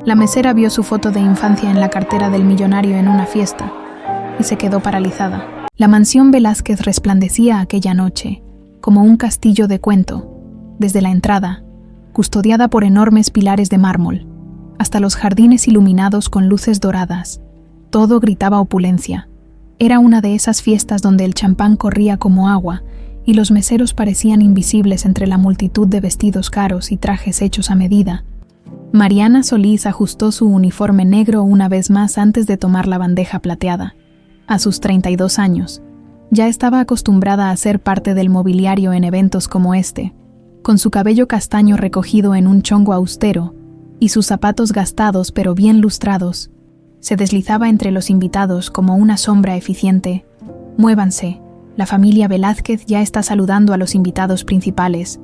La mesera vio su foto de infancia en la cartera del millonario en una fiesta y se quedó paralizada. La mansión Velázquez resplandecía aquella noche como un castillo de cuento, desde la entrada, custodiada por enormes pilares de mármol, hasta los jardines iluminados con luces doradas. Todo gritaba opulencia. Era una de esas fiestas donde el champán corría como agua y los meseros parecían invisibles entre la multitud de vestidos caros y trajes hechos a medida. Mariana Solís ajustó su uniforme negro una vez más antes de tomar la bandeja plateada. A sus 32 años, ya estaba acostumbrada a ser parte del mobiliario en eventos como este, con su cabello castaño recogido en un chongo austero y sus zapatos gastados pero bien lustrados. Se deslizaba entre los invitados como una sombra eficiente. «Muévanse, la familia Velázquez ya está saludando a los invitados principales»,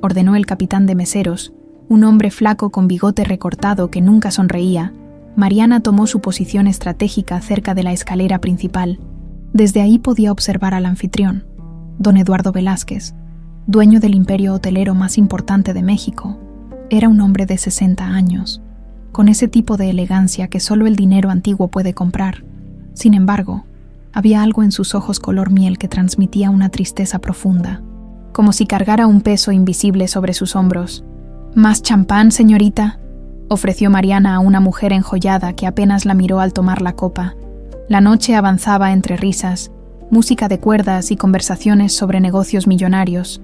ordenó el capitán de meseros, un hombre flaco con bigote recortado que nunca sonreía. Mariana tomó su posición estratégica cerca de la escalera principal. Desde ahí podía observar al anfitrión, don Eduardo Velázquez, dueño del imperio hotelero más importante de México. Era un hombre de 60 años, con ese tipo de elegancia que solo el dinero antiguo puede comprar. Sin embargo, había algo en sus ojos color miel que transmitía una tristeza profunda, como si cargara un peso invisible sobre sus hombros. «¿Más champán, señorita?», ofreció Mariana a una mujer enjollada que apenas la miró al tomar la copa. La noche avanzaba entre risas, música de cuerdas y conversaciones sobre negocios millonarios.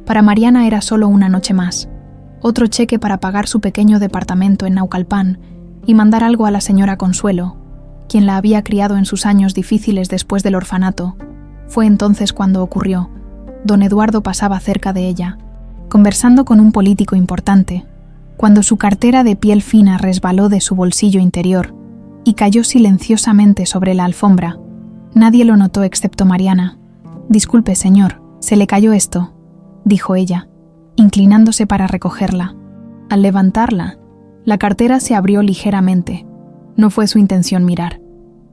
Para Mariana era solo una noche más, otro cheque para pagar su pequeño departamento en Naucalpan y mandar algo a la señora Consuelo, quien la había criado en sus años difíciles después del orfanato. Fue entonces cuando ocurrió. Don Eduardo pasaba cerca de ella, conversando con un político importante, cuando su cartera de piel fina resbaló de su bolsillo interior y cayó silenciosamente sobre la alfombra. Nadie lo notó excepto Mariana. «Disculpe, señor, se le cayó esto», dijo ella, inclinándose para recogerla. Al levantarla, la cartera se abrió ligeramente. No fue su intención mirar,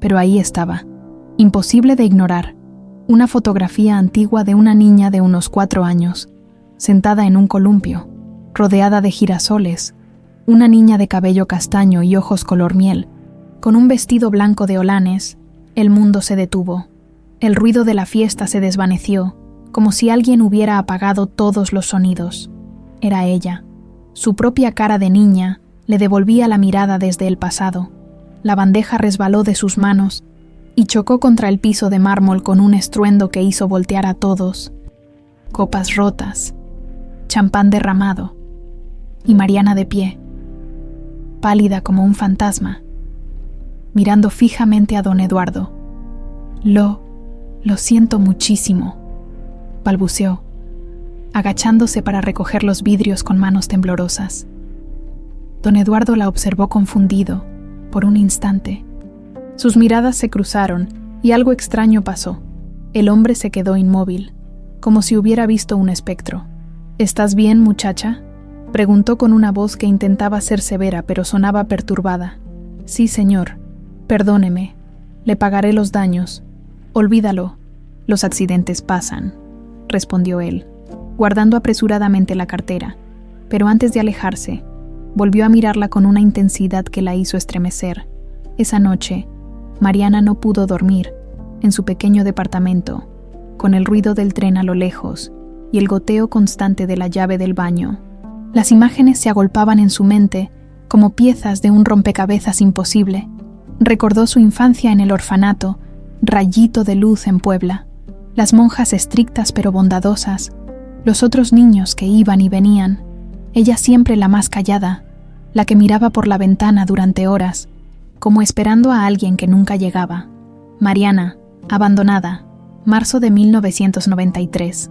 pero ahí estaba, imposible de ignorar, una fotografía antigua de una niña de unos 4 años, sentada en un columpio, rodeada de girasoles, una niña de cabello castaño y ojos color miel, con un vestido blanco de holanes. El mundo se detuvo. El ruido de la fiesta se desvaneció, como si alguien hubiera apagado todos los sonidos. Era ella. Su propia cara de niña le devolvía la mirada desde el pasado. La bandeja resbaló de sus manos y chocó contra el piso de mármol con un estruendo que hizo voltear a todos. Copas rotas, champán derramado, y Mariana de pie, pálida como un fantasma, mirando fijamente a don Eduardo. Lo siento muchísimo», balbuceó, agachándose para recoger los vidrios con manos temblorosas. Don Eduardo la observó confundido, por un instante. Sus miradas se cruzaron y algo extraño pasó. El hombre se quedó inmóvil, como si hubiera visto un espectro. «¿Estás bien, muchacha?», preguntó con una voz que intentaba ser severa pero sonaba perturbada. «Sí, señor. Perdóneme. Le pagaré los daños. Olvídalo. Los accidentes pasan», respondió él, guardando apresuradamente la cartera, pero antes de alejarse, volvió a mirarla con una intensidad que la hizo estremecer. Esa noche, Mariana no pudo dormir en su pequeño departamento, con el ruido del tren a lo lejos y el goteo constante de la llave del baño. Las imágenes se agolpaban en su mente como piezas de un rompecabezas imposible. Recordó su infancia en el orfanato, rayito de luz en Puebla, las monjas estrictas pero bondadosas, los otros niños que iban y venían, ella siempre la más callada, la que miraba por la ventana durante horas, como esperando a alguien que nunca llegaba. Mariana, abandonada, marzo de 1993.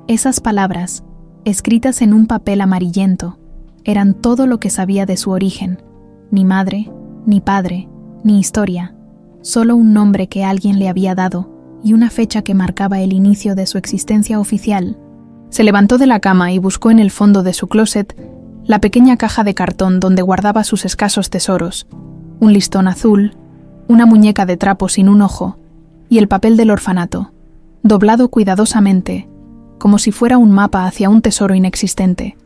Esas palabras, escritas en un papel amarillento, eran todo lo que sabía de su origen. Ni madre, ni padre, ni historia, solo un nombre que alguien le había dado y una fecha que marcaba el inicio de su existencia oficial. Se levantó de la cama y buscó en el fondo de su closet la pequeña caja de cartón donde guardaba sus escasos tesoros, un listón azul, una muñeca de trapo sin un ojo y el papel del orfanato, doblado cuidadosamente, como si fuera un mapa hacia un tesoro inexistente.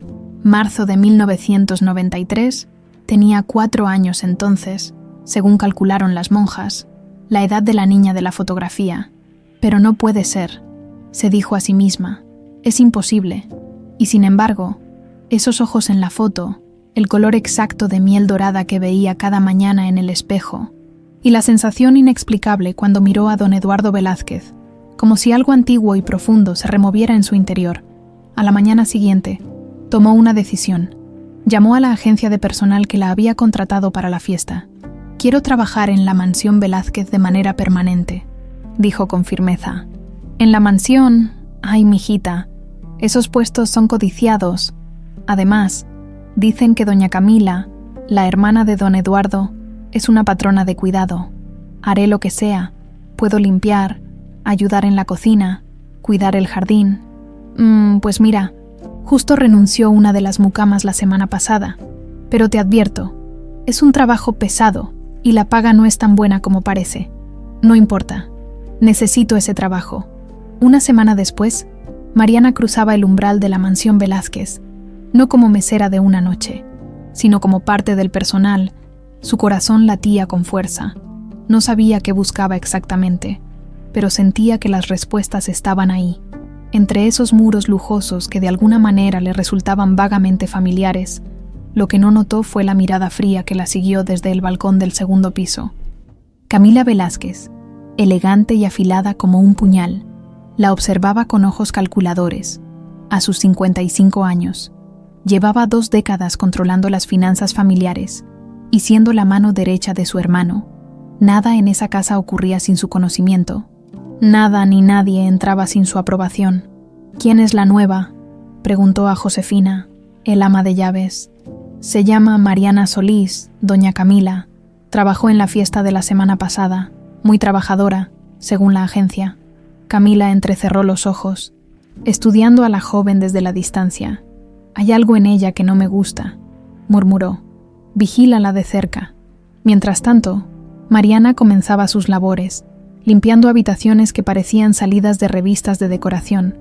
Marzo de 1993, Tenía 4 años entonces, según calcularon las monjas, la edad de la niña de la fotografía. Pero no puede ser, se dijo a sí misma. Es imposible. Y sin embargo, esos ojos en la foto, el color exacto de miel dorada que veía cada mañana en el espejo, y la sensación inexplicable cuando miró a don Eduardo Velázquez, como si algo antiguo y profundo se removiera en su interior. A la mañana siguiente, tomó una decisión. Llamó a la agencia de personal que la había contratado para la fiesta. «Quiero trabajar en la mansión Velázquez de manera permanente», dijo con firmeza. «En la mansión, ay, mijita, esos puestos son codiciados. Además, dicen que doña Camila, la hermana de don Eduardo, es una patrona de cuidado. Haré lo que sea. Puedo limpiar, ayudar en la cocina, cuidar el jardín. Pues mira, justo renunció una de las mucamas la semana pasada. Pero te advierto, es un trabajo pesado y la paga no es tan buena como parece. No importa. Necesito ese trabajo». Una semana después, Mariana cruzaba el umbral de la mansión Velázquez, no como mesera de una noche, sino como parte del personal. Su corazón latía con fuerza. No sabía qué buscaba exactamente, pero sentía que las respuestas estaban ahí, entre esos muros lujosos que de alguna manera le resultaban vagamente familiares. Lo que no notó fue la mirada fría que la siguió desde el balcón del segundo piso. Camila Velázquez, elegante y afilada como un puñal, la observaba con ojos calculadores. A sus 55 años, llevaba 2 décadas controlando las finanzas familiares y siendo la mano derecha de su hermano. Nada en esa casa ocurría sin su conocimiento. Nada ni nadie entraba sin su aprobación. «¿Quién es la nueva?», preguntó a Josefina, el ama de llaves. «Se llama Mariana Solís, doña Camila. Trabajó en la fiesta de la semana pasada. Muy trabajadora, según la agencia». Camila entrecerró los ojos, estudiando a la joven desde la distancia. «Hay algo en ella que no me gusta», murmuró. «Vigílala de cerca». Mientras tanto, Mariana comenzaba sus labores, limpiando habitaciones que parecían salidas de revistas de decoración,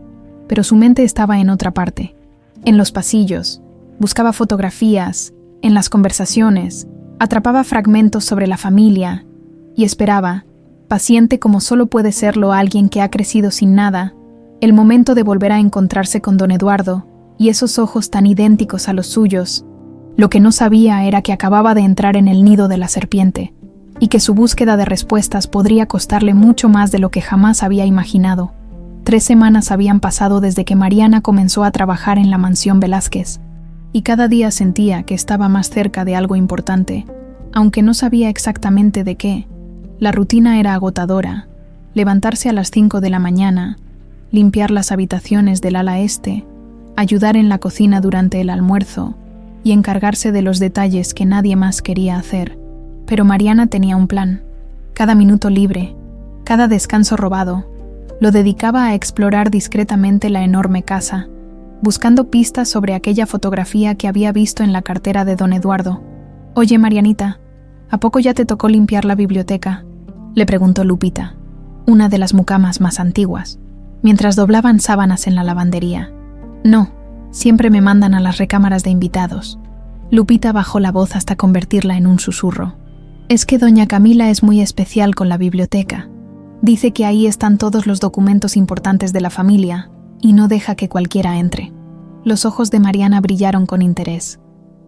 pero su mente estaba en otra parte. En los pasillos, buscaba fotografías, en las conversaciones, atrapaba fragmentos sobre la familia y esperaba, paciente como solo puede serlo alguien que ha crecido sin nada, el momento de volver a encontrarse con don Eduardo y esos ojos tan idénticos a los suyos. Lo que no sabía era que acababa de entrar en el nido de la serpiente y que su búsqueda de respuestas podría costarle mucho más de lo que jamás había imaginado. 3 semanas habían pasado desde que Mariana comenzó a trabajar en la mansión Velázquez, y cada día sentía que estaba más cerca de algo importante, aunque no sabía exactamente de qué. La rutina era agotadora: levantarse a las 5 de la mañana, limpiar las habitaciones del ala este, ayudar en la cocina durante el almuerzo y encargarse de los detalles que nadie más quería hacer. Pero Mariana tenía un plan. Cada minuto libre, cada descanso robado, lo dedicaba a explorar discretamente la enorme casa, buscando pistas sobre aquella fotografía que había visto en la cartera de don Eduardo. «Oye, Marianita, ¿a poco ya te tocó limpiar la biblioteca?», le preguntó Lupita, una de las mucamas más antiguas, mientras doblaban sábanas en la lavandería. «No, siempre me mandan a las recámaras de invitados». Lupita bajó la voz hasta convertirla en un susurro. «Es que doña Camila es muy especial con la biblioteca. Dice que ahí están todos los documentos importantes de la familia y no deja que cualquiera entre». Los ojos de Mariana brillaron con interés.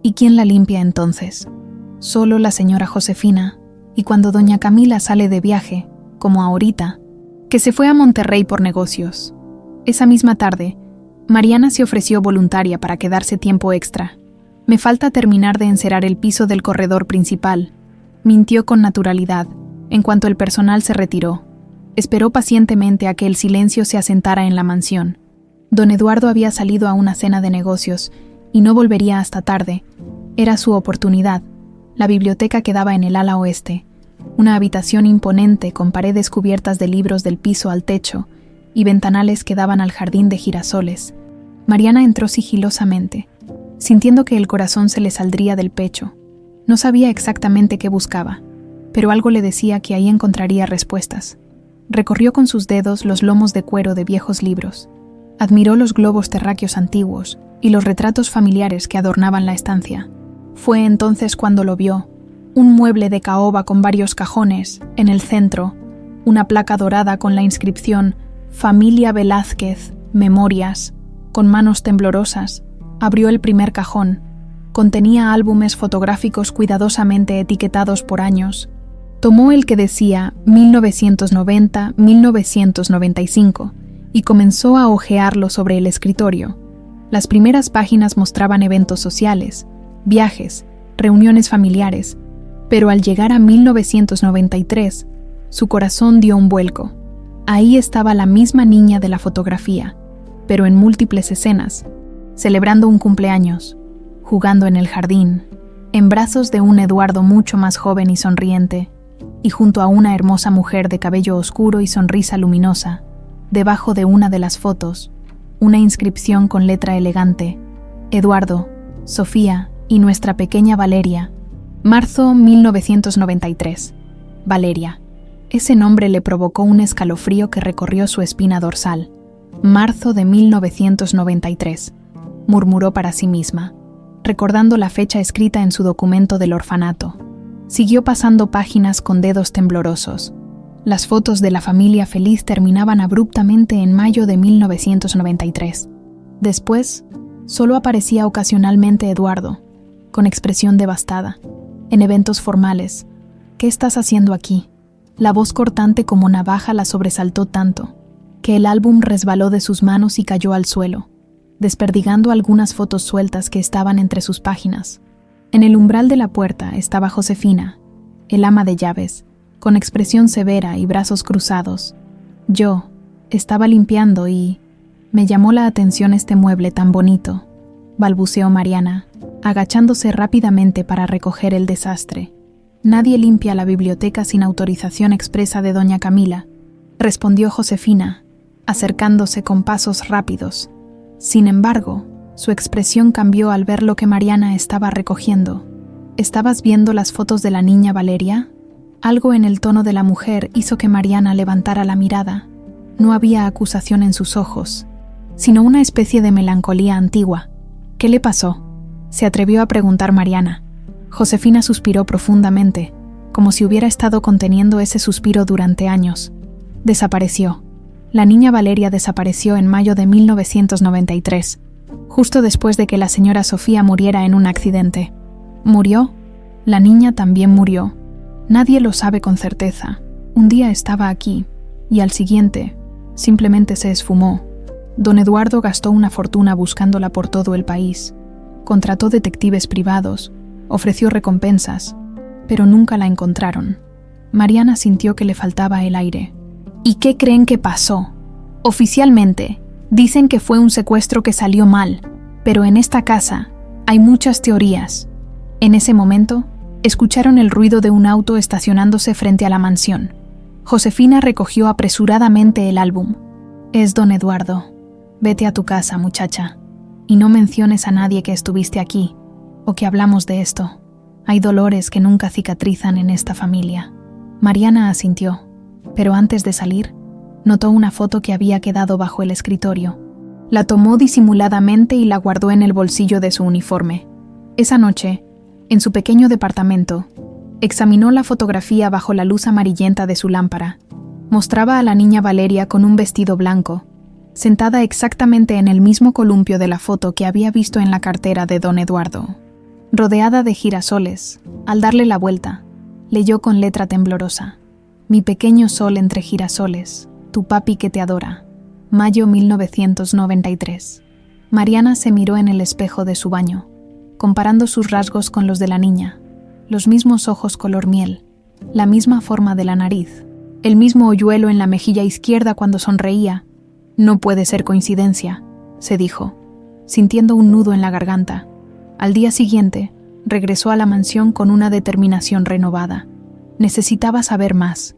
«¿Y quién la limpia entonces?». «Solo la señora Josefina, y cuando doña Camila sale de viaje, como ahorita, que se fue a Monterrey por negocios». Esa misma tarde, Mariana se ofreció voluntaria para quedarse tiempo extra. «Me falta terminar de encerar el piso del corredor principal», mintió con naturalidad, en cuanto el personal se retiró. Esperó pacientemente a que el silencio se asentara en la mansión. Don Eduardo había salido a una cena de negocios y no volvería hasta tarde. Era su oportunidad. La biblioteca quedaba en el ala oeste, una habitación imponente con paredes cubiertas de libros del piso al techo y ventanales que daban al jardín de girasoles. Mariana entró sigilosamente, sintiendo que el corazón se le saldría del pecho. No sabía exactamente qué buscaba, pero algo le decía que ahí encontraría respuestas. Recorrió con sus dedos los lomos de cuero de viejos libros. Admiró los globos terráqueos antiguos y los retratos familiares que adornaban la estancia. Fue entonces cuando lo vio, un mueble de caoba con varios cajones, en el centro, una placa dorada con la inscripción Familia Velázquez, Memorias. Con manos temblorosas, abrió el primer cajón. Contenía álbumes fotográficos cuidadosamente etiquetados por años. Tomó el que decía 1990-1995 y comenzó a hojearlo sobre el escritorio. Las primeras páginas mostraban eventos sociales, viajes, reuniones familiares, pero al llegar a 1993, su corazón dio un vuelco. Ahí estaba la misma niña de la fotografía, pero en múltiples escenas, celebrando un cumpleaños, jugando en el jardín, en brazos de un Eduardo mucho más joven y sonriente, y junto a una hermosa mujer de cabello oscuro y sonrisa luminosa. Debajo de una de las fotos, una inscripción con letra elegante: Eduardo, Sofía y nuestra pequeña Valeria. Marzo 1993. Valeria. Ese nombre le provocó un escalofrío que recorrió su espina dorsal. Marzo de 1993, murmuró para sí misma, recordando la fecha escrita en su documento del orfanato. Siguió pasando páginas con dedos temblorosos. Las fotos de la familia feliz terminaban abruptamente en mayo de 1993. Después, solo aparecía ocasionalmente Eduardo, con expresión devastada, en eventos formales. ¿Qué estás haciendo aquí? La voz cortante como navaja la sobresaltó tanto, que el álbum resbaló de sus manos y cayó al suelo, desperdigando algunas fotos sueltas que estaban entre sus páginas. En el umbral de la puerta estaba Josefina, el ama de llaves, con expresión severa y brazos cruzados. Yo estaba limpiando y me llamó la atención este mueble tan bonito, balbuceó Mariana, agachándose rápidamente para recoger el desastre. Nadie limpia la biblioteca sin autorización expresa de doña Camila, respondió Josefina, acercándose con pasos rápidos. Sin embargo, su expresión cambió al ver lo que Mariana estaba recogiendo. ¿Estabas viendo las fotos de la niña Valeria? Algo en el tono de la mujer hizo que Mariana levantara la mirada. No había acusación en sus ojos, sino una especie de melancolía antigua. ¿Qué le pasó?, se atrevió a preguntar Mariana. Josefina suspiró profundamente, como si hubiera estado conteniendo ese suspiro durante años. Desapareció. La niña Valeria desapareció en mayo de 1993, justo después de que la señora Sofía muriera en un accidente. ¿Murió? La niña también murió. Nadie lo sabe con certeza. Un día estaba aquí, y al siguiente, simplemente se esfumó. Don Eduardo gastó una fortuna buscándola por todo el país. Contrató detectives privados, ofreció recompensas, pero nunca la encontraron. Mariana sintió que le faltaba el aire. ¿Y qué creen que pasó? Oficialmente, dicen que fue un secuestro que salió mal, pero en esta casa hay muchas teorías. En ese momento, escucharon el ruido de un auto estacionándose frente a la mansión. Josefina recogió apresuradamente el álbum. Es don Eduardo. Vete a tu casa, muchacha, y no menciones a nadie que estuviste aquí, o que hablamos de esto. Hay dolores que nunca cicatrizan en esta familia. Mariana asintió, pero antes de salir, notó una foto que había quedado bajo el escritorio. La tomó disimuladamente y la guardó en el bolsillo de su uniforme. Esa noche, en su pequeño departamento, examinó la fotografía bajo la luz amarillenta de su lámpara. Mostraba a la niña Valeria con un vestido blanco, sentada exactamente en el mismo columpio de la foto que había visto en la cartera de don Eduardo. Rodeada de girasoles, al darle la vuelta, leyó con letra temblorosa: Mi pequeño sol entre girasoles, tu papi que te adora. Mayo 1993. Mariana se miró en el espejo de su baño, comparando sus rasgos con los de la niña. Los mismos ojos color miel, la misma forma de la nariz, el mismo hoyuelo en la mejilla izquierda cuando sonreía. No puede ser coincidencia, se dijo, sintiendo un nudo en la garganta. Al día siguiente, regresó a la mansión con una determinación renovada. Necesitaba saber más,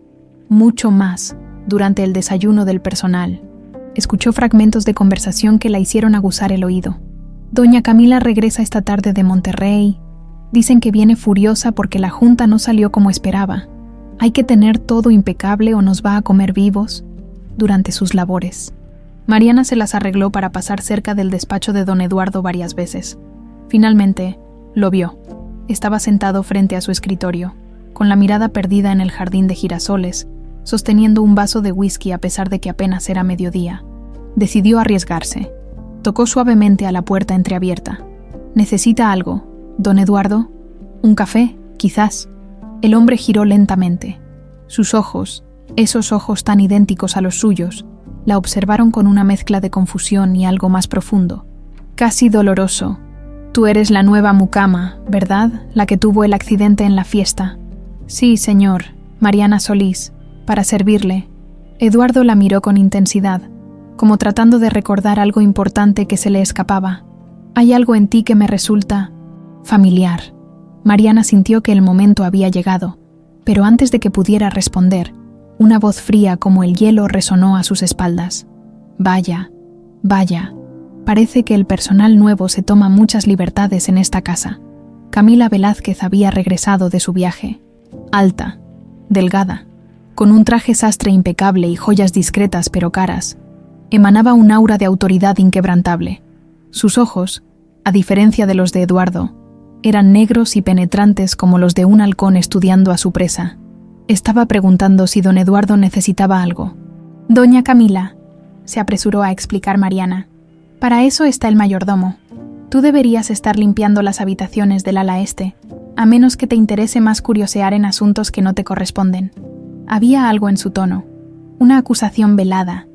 mucho más, durante el desayuno del personal. Escuchó fragmentos de conversación que la hicieron aguzar el oído. Doña Camila regresa esta tarde de Monterrey. Dicen que viene furiosa porque la junta no salió como esperaba. Hay que tener todo impecable o nos va a comer vivos durante sus labores. Mariana se las arregló para pasar cerca del despacho de don Eduardo varias veces. Finalmente, lo vio. Estaba sentado frente a su escritorio, con la mirada perdida en el jardín de girasoles, sosteniendo un vaso de whisky a pesar de que apenas era mediodía. Decidió arriesgarse. Tocó suavemente a la puerta entreabierta. «¿Necesita algo, don Eduardo? ¿Un café, quizás?» El hombre giró lentamente. Sus ojos, esos ojos tan idénticos a los suyos, la observaron con una mezcla de confusión y algo más profundo. Casi doloroso. «Tú eres la nueva mucama, ¿verdad? La que tuvo el accidente en la fiesta». «Sí, señor. Mariana Solís. Para servirle». Eduardo la miró con intensidad, como tratando de recordar algo importante que se le escapaba. «Hay algo en ti que me resulta familiar». Mariana sintió que el momento había llegado, pero antes de que pudiera responder, una voz fría como el hielo resonó a sus espaldas. «Vaya, vaya, parece que el personal nuevo se toma muchas libertades en esta casa». Camila Velázquez había regresado de su viaje. Alta, delgada, con un traje sastre impecable y joyas discretas pero caras, emanaba un aura de autoridad inquebrantable. Sus ojos, a diferencia de los de Eduardo, eran negros y penetrantes como los de un halcón estudiando a su presa. Estaba preguntando si don Eduardo necesitaba algo. «Doña Camila», se apresuró a explicar Mariana, «para eso está el mayordomo. Tú deberías estar limpiando las habitaciones del ala este, a menos que te interese más curiosear en asuntos que no te corresponden». Había algo en su tono, una acusación velada,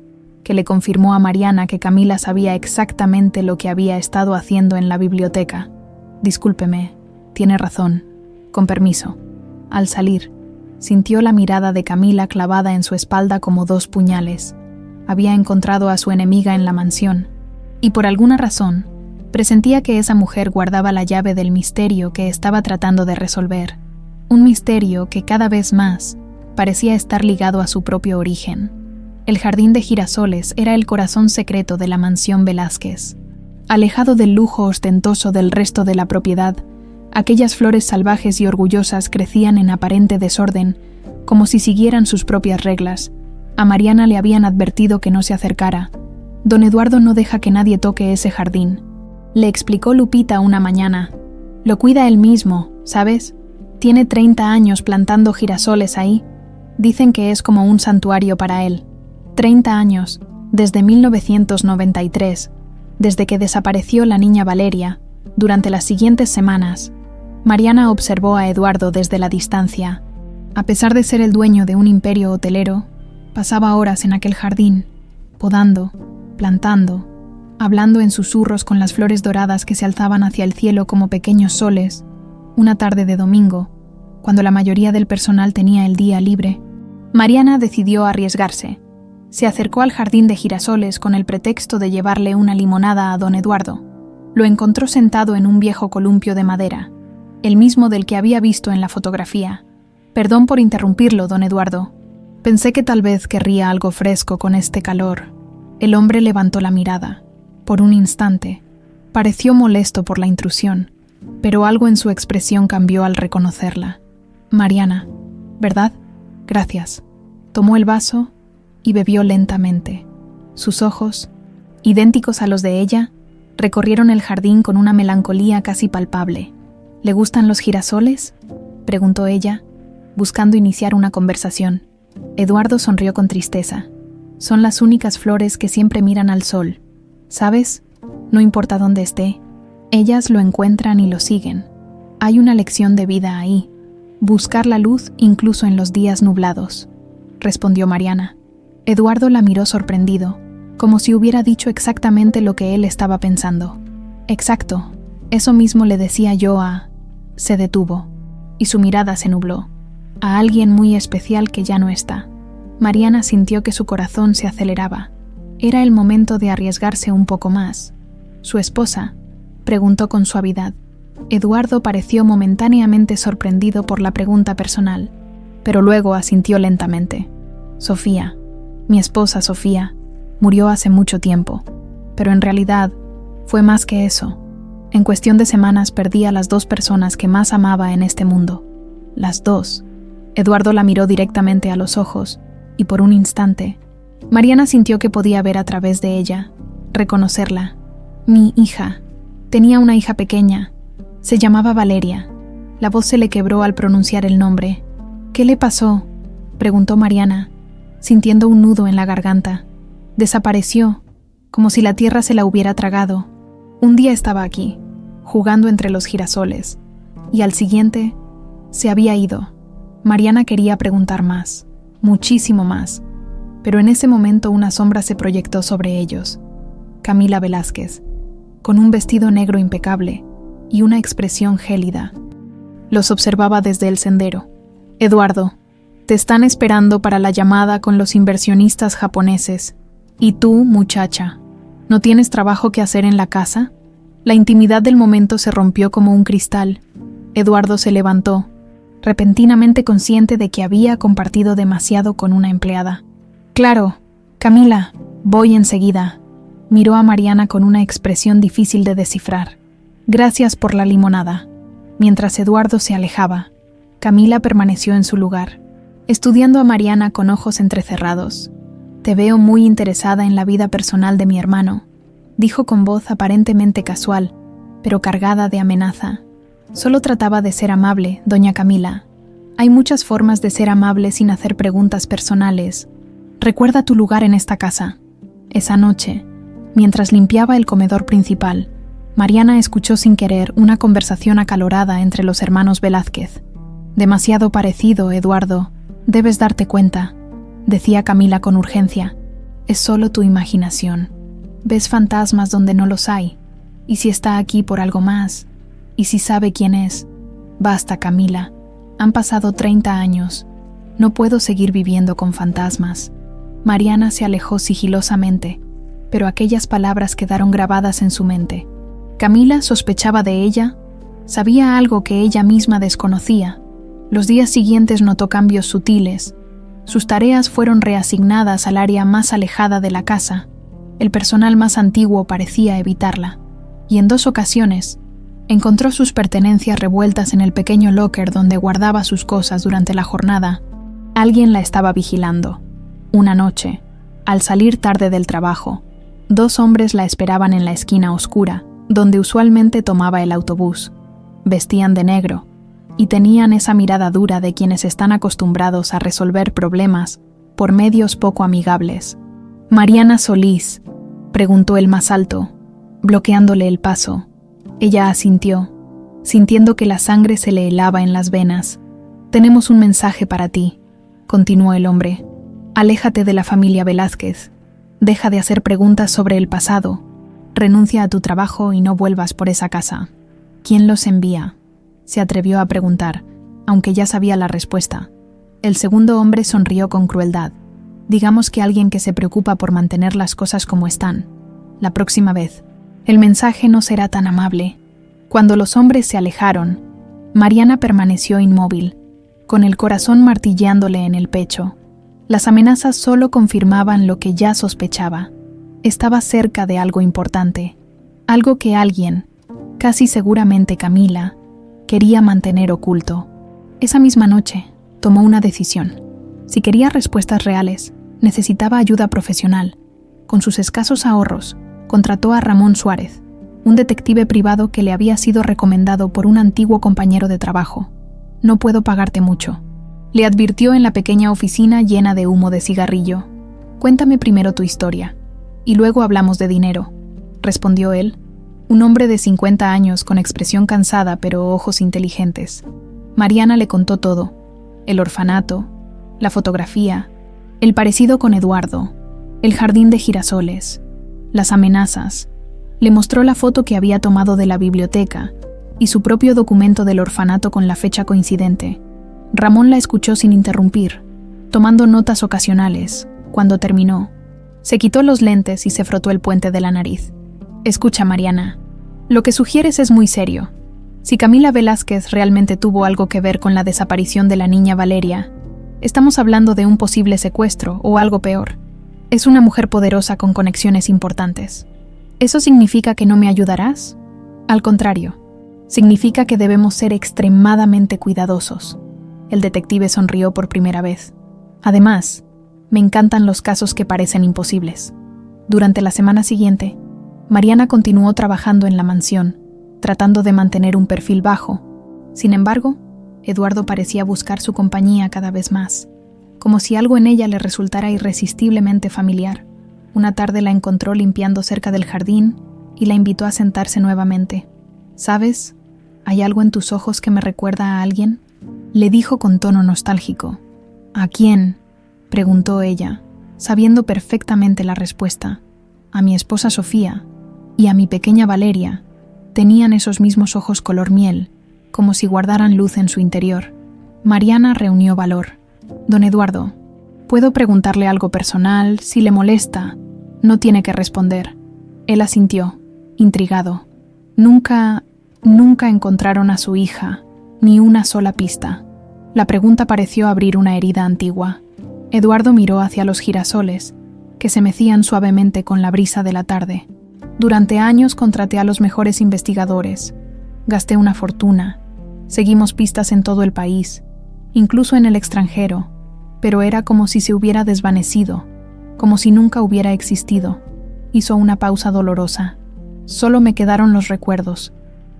que le confirmó a Mariana que Camila sabía exactamente lo que había estado haciendo en la biblioteca. «Discúlpeme, tiene razón. Con permiso». Al salir, sintió la mirada de Camila clavada en su espalda como dos puñales. Había encontrado a su enemiga en la mansión, y por alguna razón, presentía que esa mujer guardaba la llave del misterio que estaba tratando de resolver. Un misterio que cada vez más parecía estar ligado a su propio origen. El jardín de girasoles era el corazón secreto de la mansión Velázquez. Alejado del lujo ostentoso del resto de la propiedad, aquellas flores salvajes y orgullosas crecían en aparente desorden, como si siguieran sus propias reglas. A Mariana le habían advertido que no se acercara. «Don Eduardo no deja que nadie toque ese jardín», le explicó Lupita una mañana. «Lo cuida él mismo, ¿sabes? Tiene 30 años plantando girasoles ahí. Dicen que es como un santuario para él. 30 años, desde 1993. Desde que desapareció la niña Valeria, durante las siguientes semanas». Mariana observó a Eduardo desde la distancia. A pesar de ser el dueño de un imperio hotelero, pasaba horas en aquel jardín, podando, plantando, hablando en susurros con las flores doradas que se alzaban hacia el cielo como pequeños soles. Una tarde de domingo, cuando la mayoría del personal tenía el día libre, Mariana decidió arriesgarse. Se acercó al jardín de girasoles con el pretexto de llevarle una limonada a don Eduardo. Lo encontró sentado en un viejo columpio de madera, el mismo del que había visto en la fotografía. «Perdón por interrumpirlo, don Eduardo. Pensé que tal vez querría algo fresco con este calor». El hombre levantó la mirada. Por un instante, pareció molesto por la intrusión, pero algo en su expresión cambió al reconocerla. «Mariana, ¿verdad? Gracias». Tomó el vaso y bebió lentamente. Sus ojos, idénticos a los de ella, recorrieron el jardín con una melancolía casi palpable. «¿Le gustan los girasoles?», preguntó ella, buscando iniciar una conversación. Eduardo sonrió con tristeza. «Son las únicas flores que siempre miran al sol. ¿Sabes? No importa dónde esté, ellas lo encuentran y lo siguen. Hay una lección de vida ahí. Buscar la luz incluso en los días nublados», respondió Mariana. Eduardo la miró sorprendido, como si hubiera dicho exactamente lo que él estaba pensando. «Exacto, eso mismo le decía yo a...». Se detuvo, y su mirada se nubló. «A alguien muy especial que ya no está». Mariana sintió que su corazón se aceleraba. Era el momento de arriesgarse un poco más. «¿Su esposa?», preguntó con suavidad. Eduardo pareció momentáneamente sorprendido por la pregunta personal, pero luego asintió lentamente. «Sofía, mi esposa Sofía, murió hace mucho tiempo, pero en realidad fue más que eso. En cuestión de semanas perdí a las 2 personas que más amaba en este mundo. Las 2. Eduardo la miró directamente a los ojos, y por un instante, Mariana sintió que podía ver a través de ella, reconocerla. «Mi hija. Tenía una hija pequeña. Se llamaba Valeria. La voz se le quebró al pronunciar el nombre. «¿Qué le pasó?», preguntó Mariana, sintiendo un nudo en la garganta. Desapareció, como si la tierra se la hubiera tragado. Un día estaba aquí, jugando entre los girasoles, y al siguiente se había ido. Mariana quería preguntar más, muchísimo más, pero en ese momento una sombra se proyectó sobre ellos. Camila Velázquez, con un vestido negro impecable y una expresión gélida. Los observaba desde el sendero. «Eduardo, te están esperando para la llamada con los inversionistas japoneses. ¿Y tú, muchacha, no tienes trabajo que hacer en la casa?». La intimidad del momento se rompió como un cristal. Eduardo se levantó, repentinamente consciente de que había compartido demasiado con una empleada. «Claro, Camila, voy enseguida». Miró a Mariana con una expresión difícil de descifrar. «Gracias por la limonada». Mientras Eduardo se alejaba, Camila permaneció en su lugar, estudiando a Mariana con ojos entrecerrados. «Te veo muy interesada en la vida personal de mi hermano», dijo con voz aparentemente casual, pero cargada de amenaza. «Solo trataba de ser amable, doña Camila. Hay muchas formas de ser amable sin hacer preguntas personales. Recuerda tu lugar en esta casa». Esa noche, mientras limpiaba el comedor principal, Mariana escuchó sin querer una conversación acalorada entre los hermanos Velázquez. «Demasiado parecido, Eduardo. Debes darte cuenta», decía Camila con urgencia. «Es solo tu imaginación. Ves fantasmas donde no los hay. ¿Y si está aquí por algo más? ¿Y si sabe quién es? Basta, Camila. Han pasado 30 años. No puedo seguir viviendo con fantasmas». Mariana se alejó sigilosamente, pero aquellas palabras quedaron grabadas en su mente. Camila sospechaba de ella, sabía algo que ella misma desconocía. Los días siguientes notó cambios sutiles. Sus tareas fueron reasignadas al área más alejada de la casa. El personal más antiguo parecía evitarla, y en 2 ocasiones encontró sus pertenencias revueltas en el pequeño locker donde guardaba sus cosas durante la jornada. Alguien la estaba vigilando. Una noche, al salir tarde del trabajo, 2 hombres la esperaban en la esquina oscura, donde usualmente tomaba el autobús. Vestían de negro y tenían esa mirada dura de quienes están acostumbrados a resolver problemas por medios poco amigables. «¿Mariana Solís?», preguntó el más alto, bloqueándole el paso. Ella asintió, sintiendo que la sangre se le helaba en las venas. «Tenemos un mensaje para ti», continuó el hombre. «Aléjate de la familia Velázquez. Deja de hacer preguntas sobre el pasado. Renuncia a tu trabajo y no vuelvas por esa casa». «¿Quién los envía?», se atrevió a preguntar, aunque ya sabía la respuesta. El segundo hombre sonrió con crueldad. «Digamos que alguien que se preocupa por mantener las cosas como están. La próxima vez, el mensaje no será tan amable». Cuando los hombres se alejaron, Mariana permaneció inmóvil, con el corazón martilleándole en el pecho. Las amenazas solo confirmaban lo que ya sospechaba. Estaba cerca de algo importante, algo que alguien, casi seguramente Camila, quería mantener oculto. Esa misma noche, tomó una decisión. Si quería respuestas reales, necesitaba ayuda profesional. Con sus escasos ahorros, contrató a Ramón Suárez, un detective privado que le había sido recomendado por un antiguo compañero de trabajo. «No puedo pagarte mucho», le advirtió en la pequeña oficina llena de humo de cigarrillo. «Cuéntame primero tu historia, y luego hablamos de dinero», respondió él, un hombre de 50 años con expresión cansada pero ojos inteligentes. Mariana le contó todo: el orfanato, la fotografía, el parecido con Eduardo, el jardín de girasoles, las amenazas. Le mostró la foto que había tomado de la biblioteca y su propio documento del orfanato con la fecha coincidente. Ramón la escuchó sin interrumpir, tomando notas ocasionales. Cuando terminó, se quitó los lentes y se frotó el puente de la nariz. «Escucha, Mariana, lo que sugieres es muy serio. Si Camila Velázquez realmente tuvo algo que ver con la desaparición de la niña Valeria, estamos hablando de un posible secuestro o algo peor. Es una mujer poderosa con conexiones importantes. ¿Eso significa que no me ayudarás? Al contrario, significa que debemos ser extremadamente cuidadosos». El detective sonrió por primera vez. «Además, me encantan los casos que parecen imposibles». Durante la semana siguiente, Mariana continuó trabajando en la mansión, tratando de mantener un perfil bajo, Sin embargo, Eduardo parecía buscar su compañía cada vez más, como si algo en ella le resultara irresistiblemente familiar. Una tarde la encontró limpiando cerca del jardín y la invitó a sentarse nuevamente. «¿Sabes? ¿Hay algo en tus ojos que me recuerda a alguien?», le dijo con tono nostálgico. «¿A quién?», preguntó ella, sabiendo perfectamente la respuesta. «A mi esposa Sofía y a mi pequeña Valeria. Tenían esos mismos ojos color miel, como si guardaran luz en su interior». Mariana reunió valor. «Don Eduardo, ¿puedo preguntarle algo personal? Si le molesta». «No tiene que responder». Él asintió, intrigado. Nunca encontraron a su hija, ni una sola pista. La pregunta pareció abrir una herida antigua. Eduardo miró hacia los girasoles, que se mecían suavemente con la brisa de la tarde. «Durante años contraté a los mejores investigadores. Gasté una fortuna. Seguimos pistas en todo el país, incluso en el extranjero, pero era como si se hubiera desvanecido, como si nunca hubiera existido». Hizo una pausa dolorosa. «Solo me quedaron los recuerdos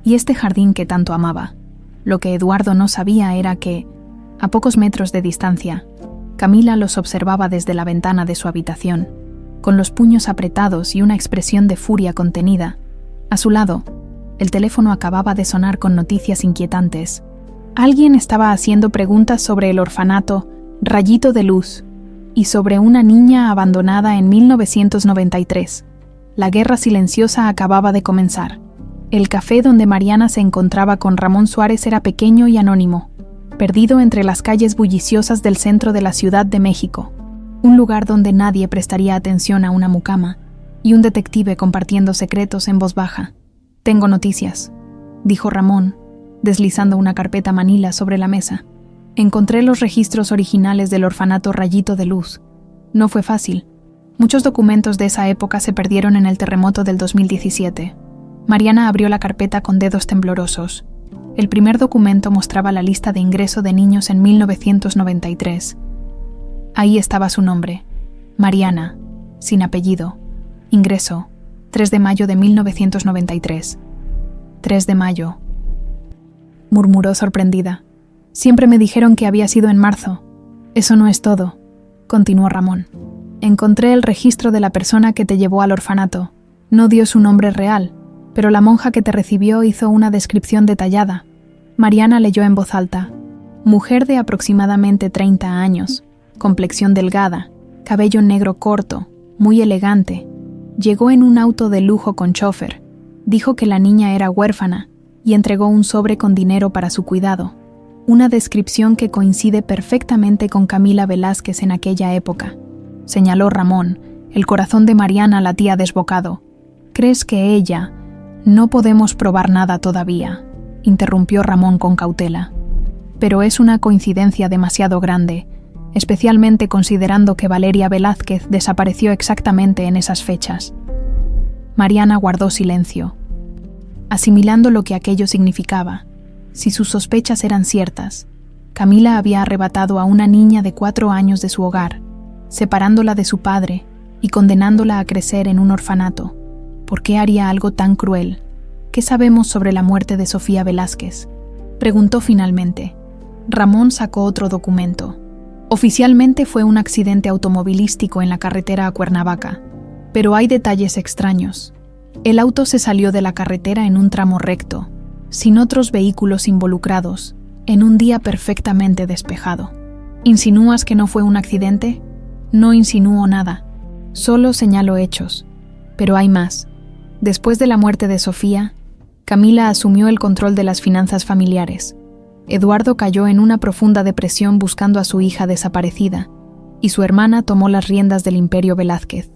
y este jardín que tanto amaba». Lo que Eduardo no sabía era que, a pocos metros de distancia, Camila los observaba desde la ventana de su habitación, con los puños apretados y una expresión de furia contenida. A su lado, el teléfono acababa de sonar con noticias inquietantes. Alguien estaba haciendo preguntas sobre el orfanato Rayito de Luz y sobre una niña abandonada en 1993. La guerra silenciosa acababa de comenzar. El café donde Mariana se encontraba con Ramón Suárez era pequeño y anónimo, perdido entre las calles bulliciosas del centro de la Ciudad de México, un lugar donde nadie prestaría atención a una mucama y un detective compartiendo secretos en voz baja. «Tengo noticias», dijo Ramón, deslizando una carpeta manila sobre la mesa. «Encontré los registros originales del orfanato Rayito de Luz. No fue fácil. Muchos documentos de esa época se perdieron en el terremoto del 2017. Mariana abrió la carpeta con dedos temblorosos. El primer documento mostraba la lista de ingreso de niños en 1993. Ahí estaba su nombre, Mariana, sin apellido. Ingreso, 3 de mayo de 1993. 3 de mayo. Murmuró sorprendida. «Siempre me dijeron que había sido en marzo». «Eso no es todo», continuó Ramón. «Encontré el registro de la persona que te llevó al orfanato. No dio su nombre real, pero la monja que te recibió hizo una descripción detallada». Mariana leyó en voz alta. «Mujer de aproximadamente 30 años, complexión delgada, cabello negro corto, muy elegante. Llegó en un auto de lujo con chofer. Dijo que la niña era huérfana y entregó un sobre con dinero para su cuidado». Una descripción que coincide perfectamente con Camila Velázquez en aquella época, señaló Ramón. El corazón de Mariana latía desbocado. «¿Crees que ella...?» «No podemos probar nada todavía», interrumpió Ramón con cautela. «Pero es una coincidencia demasiado grande, especialmente considerando que Valeria Velázquez desapareció exactamente en esas fechas». Mariana guardó silencio, asimilando lo que aquello significaba. Si sus sospechas eran ciertas, Camila había arrebatado a una niña de 4 años de su hogar, separándola de su padre y condenándola a crecer en un orfanato. ¿Por qué haría algo tan cruel? ¿Qué sabemos sobre la muerte de Sofía Velázquez?, preguntó finalmente. Ramón sacó otro documento. Oficialmente fue un accidente automovilístico en la carretera a Cuernavaca, pero hay detalles extraños. El auto se salió de la carretera en un tramo recto, sin otros vehículos involucrados, en un día perfectamente despejado. ¿Insinúas que no fue un accidente? No insinúo nada, solo señalo hechos. Pero hay más. Después de la muerte de Sofía, Camila asumió el control de las finanzas familiares. Eduardo cayó en una profunda depresión buscando a su hija desaparecida, y su hermana tomó las riendas del imperio Velázquez.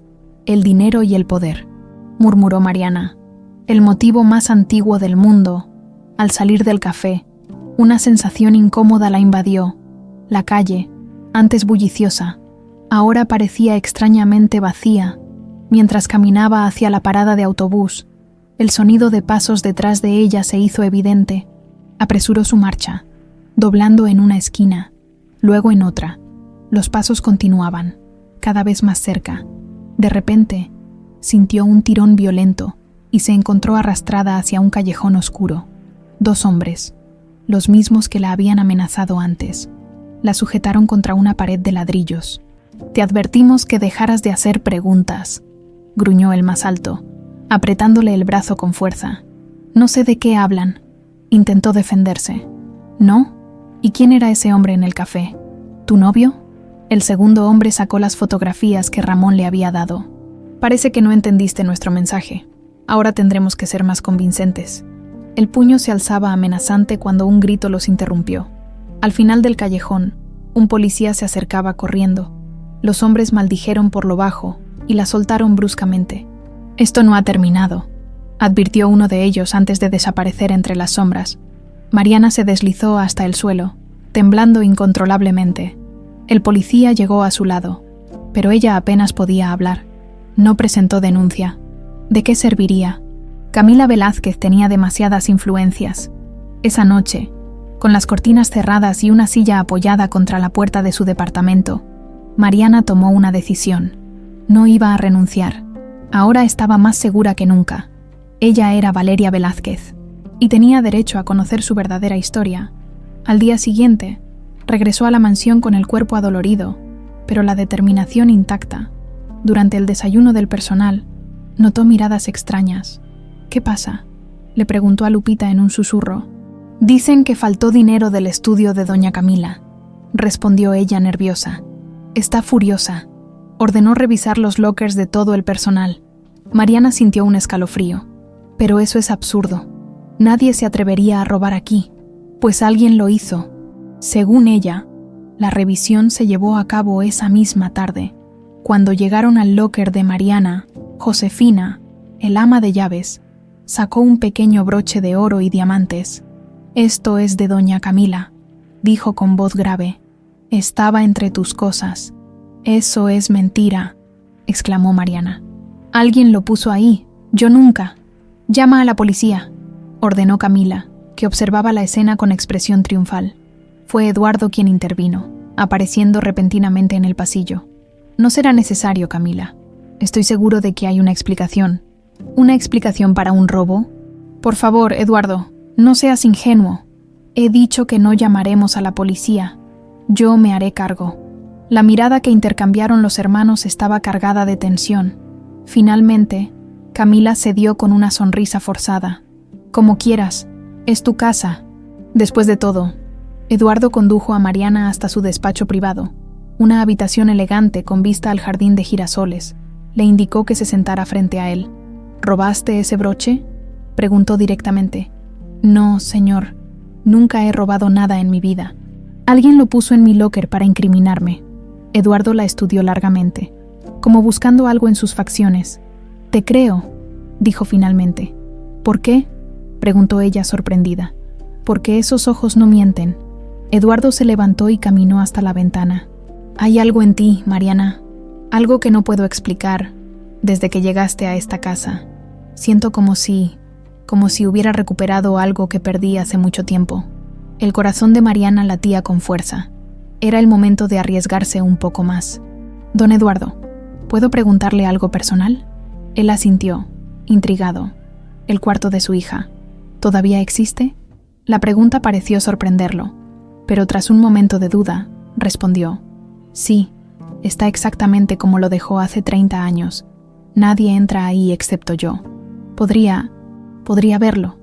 «El dinero y el poder», murmuró Mariana. «El motivo más antiguo del mundo». Al salir del café, una sensación incómoda la invadió. La calle, antes bulliciosa, ahora parecía extrañamente vacía. Mientras caminaba hacia la parada de autobús, el sonido de pasos detrás de ella se hizo evidente. Apresuró su marcha, doblando en una esquina, luego en otra. Los pasos continuaban, cada vez más cerca. De repente, sintió un tirón violento y se encontró arrastrada hacia un callejón oscuro. 2 hombres. los mismos que la habían amenazado antes. La sujetaron contra una pared de ladrillos. «Te advertimos que dejaras de hacer preguntas», gruñó el más alto, apretándole el brazo con fuerza. «No sé de qué hablan», intentó defenderse. «¿No? ¿Y quién era ese hombre en el café? ¿Tu novio?» El segundo hombre sacó las fotografías que Ramón le había dado. «Parece que no entendiste nuestro mensaje. Ahora tendremos que ser más convincentes». El puño se alzaba amenazante cuando un grito los interrumpió. Al final del callejón, un policía se acercaba corriendo. Los hombres maldijeron por lo bajo y la soltaron bruscamente. «Esto no ha terminado», advirtió uno de ellos antes de desaparecer entre las sombras. Mariana se deslizó hasta el suelo, temblando incontrolablemente. El policía llegó a su lado, pero ella apenas podía hablar. No presentó denuncia. ¿De qué serviría? Camila Velázquez tenía demasiadas influencias. Esa noche, con las cortinas cerradas y una silla apoyada contra la puerta de su departamento, Mariana tomó una decisión. No iba a renunciar. Ahora estaba más segura que nunca. Ella era Valeria Velázquez y tenía derecho a conocer su verdadera historia. Al día siguiente, regresó a la mansión con el cuerpo adolorido, pero la determinación intacta. Durante el desayuno del personal, notó miradas extrañas. «¿Qué pasa?», le preguntó a Lupita en un susurro. «Dicen que faltó dinero del estudio de doña Camila», respondió ella nerviosa. «Está furiosa. Ordenó revisar los lockers de todo el personal». Mariana sintió un escalofrío. «Pero eso es absurdo. Nadie se atrevería a robar aquí, pues alguien lo hizo». Según ella, la revisión se llevó a cabo esa misma tarde. Cuando llegaron al locker de Mariana, Josefina, el ama de llaves, sacó un pequeño broche de oro y diamantes. «Esto es de doña Camila», dijo con voz grave. «Estaba entre tus cosas». «Eso es mentira», exclamó Mariana. «Alguien lo puso ahí. Yo nunca». «Llama a la policía», ordenó Camila, que observaba la escena con expresión triunfal. Fue Eduardo quien intervino, apareciendo repentinamente en el pasillo. «No será necesario, Camila. Estoy seguro de que hay una explicación». «¿Una explicación para un robo?» «Por favor, Eduardo, no seas ingenuo. He dicho que no llamaremos a la policía. Yo me haré cargo». La mirada que intercambiaron los hermanos estaba cargada de tensión. Finalmente, Camila cedió con una sonrisa forzada. «Como quieras, es tu casa». Después de todo, Eduardo condujo a Mariana hasta su despacho privado, una habitación elegante con vista al jardín de girasoles. Le indicó que se sentara frente a él. «¿Robaste ese broche?», preguntó directamente. «No, señor. Nunca he robado nada en mi vida. Alguien lo puso en mi locker para incriminarme». Eduardo la estudió largamente, como buscando algo en sus facciones. «Te creo», dijo finalmente. «¿Por qué?», preguntó ella sorprendida. «Porque esos ojos no mienten». Eduardo se levantó y caminó hasta la ventana. «Hay algo en ti, Mariana. Algo que no puedo explicar. Desde que llegaste a esta casa, siento como si hubiera recuperado algo que perdí hace mucho tiempo». El corazón de Mariana latía con fuerza. Era el momento de arriesgarse un poco más. «Don Eduardo, ¿puedo preguntarle algo personal?». Él asintió, intrigado. «¿El cuarto de su hija todavía existe?». La pregunta pareció sorprenderlo, pero tras un momento de duda, respondió: «Sí, está exactamente como lo dejó hace 30 años. Nadie entra ahí excepto yo. Podría verlo».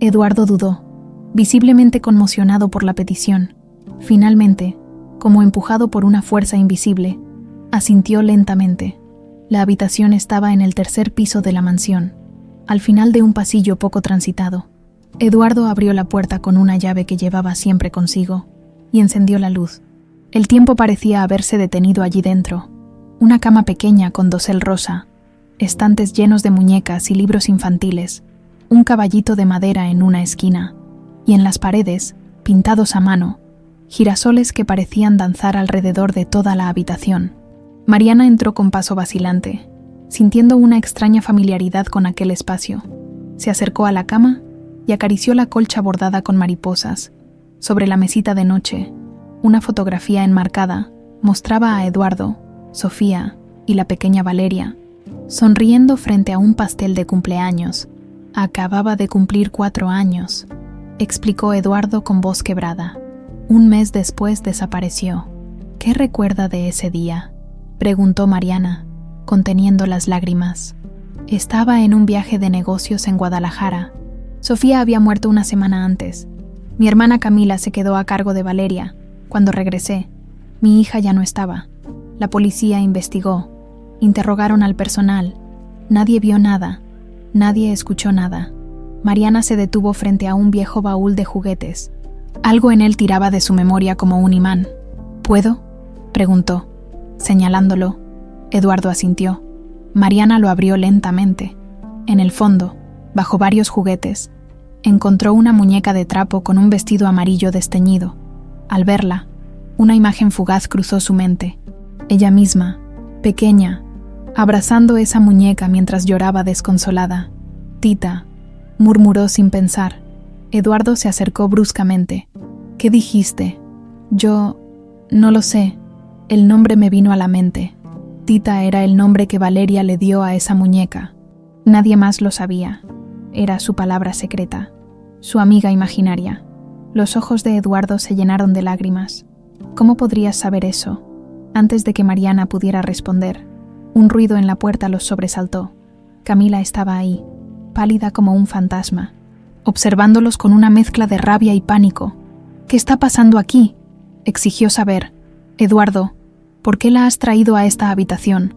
Eduardo dudó, visiblemente conmocionado por la petición. Finalmente, como empujado por una fuerza invisible, asintió lentamente. La habitación estaba en el tercer piso de la mansión, al final de un pasillo poco transitado. Eduardo abrió la puerta con una llave que llevaba siempre consigo y encendió la luz. El tiempo parecía haberse detenido allí dentro. Una cama pequeña con dosel rosa, estantes llenos de muñecas y libros infantiles, un caballito de madera en una esquina, y en las paredes, pintados a mano, girasoles que parecían danzar alrededor de toda la habitación. Mariana entró con paso vacilante, sintiendo una extraña familiaridad con aquel espacio. Se acercó a la cama y acarició la colcha bordada con mariposas. Sobre la mesita de noche, una fotografía enmarcada mostraba a Eduardo, Sofía y la pequeña Valeria, sonriendo frente a un pastel de cumpleaños. Acababa de cumplir 4 años. explicó Eduardo con voz quebrada. Un mes después desapareció. ¿Qué recuerda de ese día?, preguntó Mariana, conteniendo las lágrimas. Estaba en un viaje de negocios en Guadalajara. Sofía había muerto una semana antes. Mi hermana Camila se quedó a cargo de Valeria. Cuando regresé, mi hija ya no estaba. La policía investigó. Interrogaron al personal. Nadie vio nada. Nadie escuchó nada. Mariana se detuvo frente a un viejo baúl de juguetes. Algo en él tiraba de su memoria como un imán. ¿Puedo?, preguntó, señalándolo. Eduardo asintió. Mariana lo abrió lentamente. En el fondo, bajo varios juguetes, encontró una muñeca de trapo con un vestido amarillo desteñido. Al verla, una imagen fugaz cruzó su mente. Ella misma, pequeña, abrazando esa muñeca mientras lloraba desconsolada. «Tita», murmuró sin pensar. Eduardo se acercó bruscamente. «¿Qué dijiste?» «Yo... no lo sé. El nombre me vino a la mente». Tita era el nombre que Valeria le dio a esa muñeca. Nadie más lo sabía. Era su palabra secreta, su amiga imaginaria. Los ojos de Eduardo se llenaron de lágrimas. ¿Cómo podrías saber eso? Antes de que Mariana pudiera responder, un ruido en la puerta los sobresaltó. Camila estaba ahí, pálida como un fantasma, observándolos con una mezcla de rabia y pánico. «¿Qué está pasando aquí?», exigió saber. «Eduardo, ¿por qué la has traído a esta habitación?».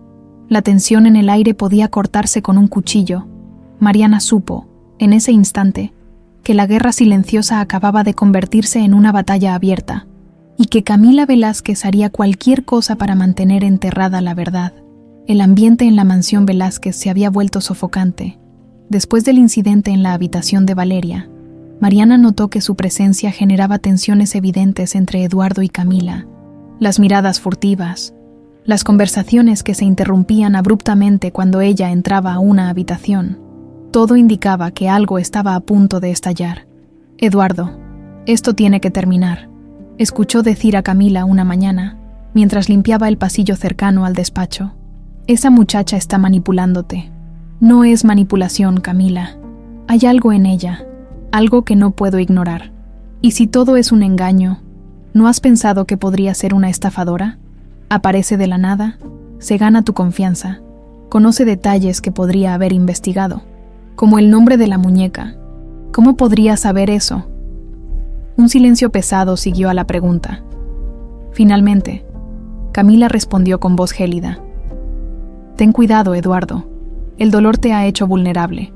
La tensión en el aire podía cortarse con un cuchillo. Mariana supo, en ese instante, que la guerra silenciosa acababa de convertirse en una batalla abierta, y que Camila Velázquez haría cualquier cosa para mantener enterrada la verdad. El ambiente en la mansión Velázquez se había vuelto sofocante. Después del incidente en la habitación de Valeria, Mariana notó que su presencia generaba tensiones evidentes entre Eduardo y Camila. Las miradas furtivas, las conversaciones que se interrumpían abruptamente cuando ella entraba a una habitación. Todo indicaba que algo estaba a punto de estallar. «Eduardo, esto tiene que terminar», escuchó decir a Camila una mañana, mientras limpiaba el pasillo cercano al despacho. «Esa muchacha está manipulándote». «No es manipulación, Camila. Hay algo en ella, algo que no puedo ignorar. Y si todo es un engaño, ¿no has pensado que podría ser una estafadora? Aparece de la nada, se gana tu confianza, conoce detalles que podría haber investigado, como el nombre de la muñeca. ¿Cómo podría saber eso?». Un silencio pesado siguió a la pregunta. Finalmente, Camila respondió con voz gélida. «Ten cuidado, Eduardo. El dolor te ha hecho vulnerable,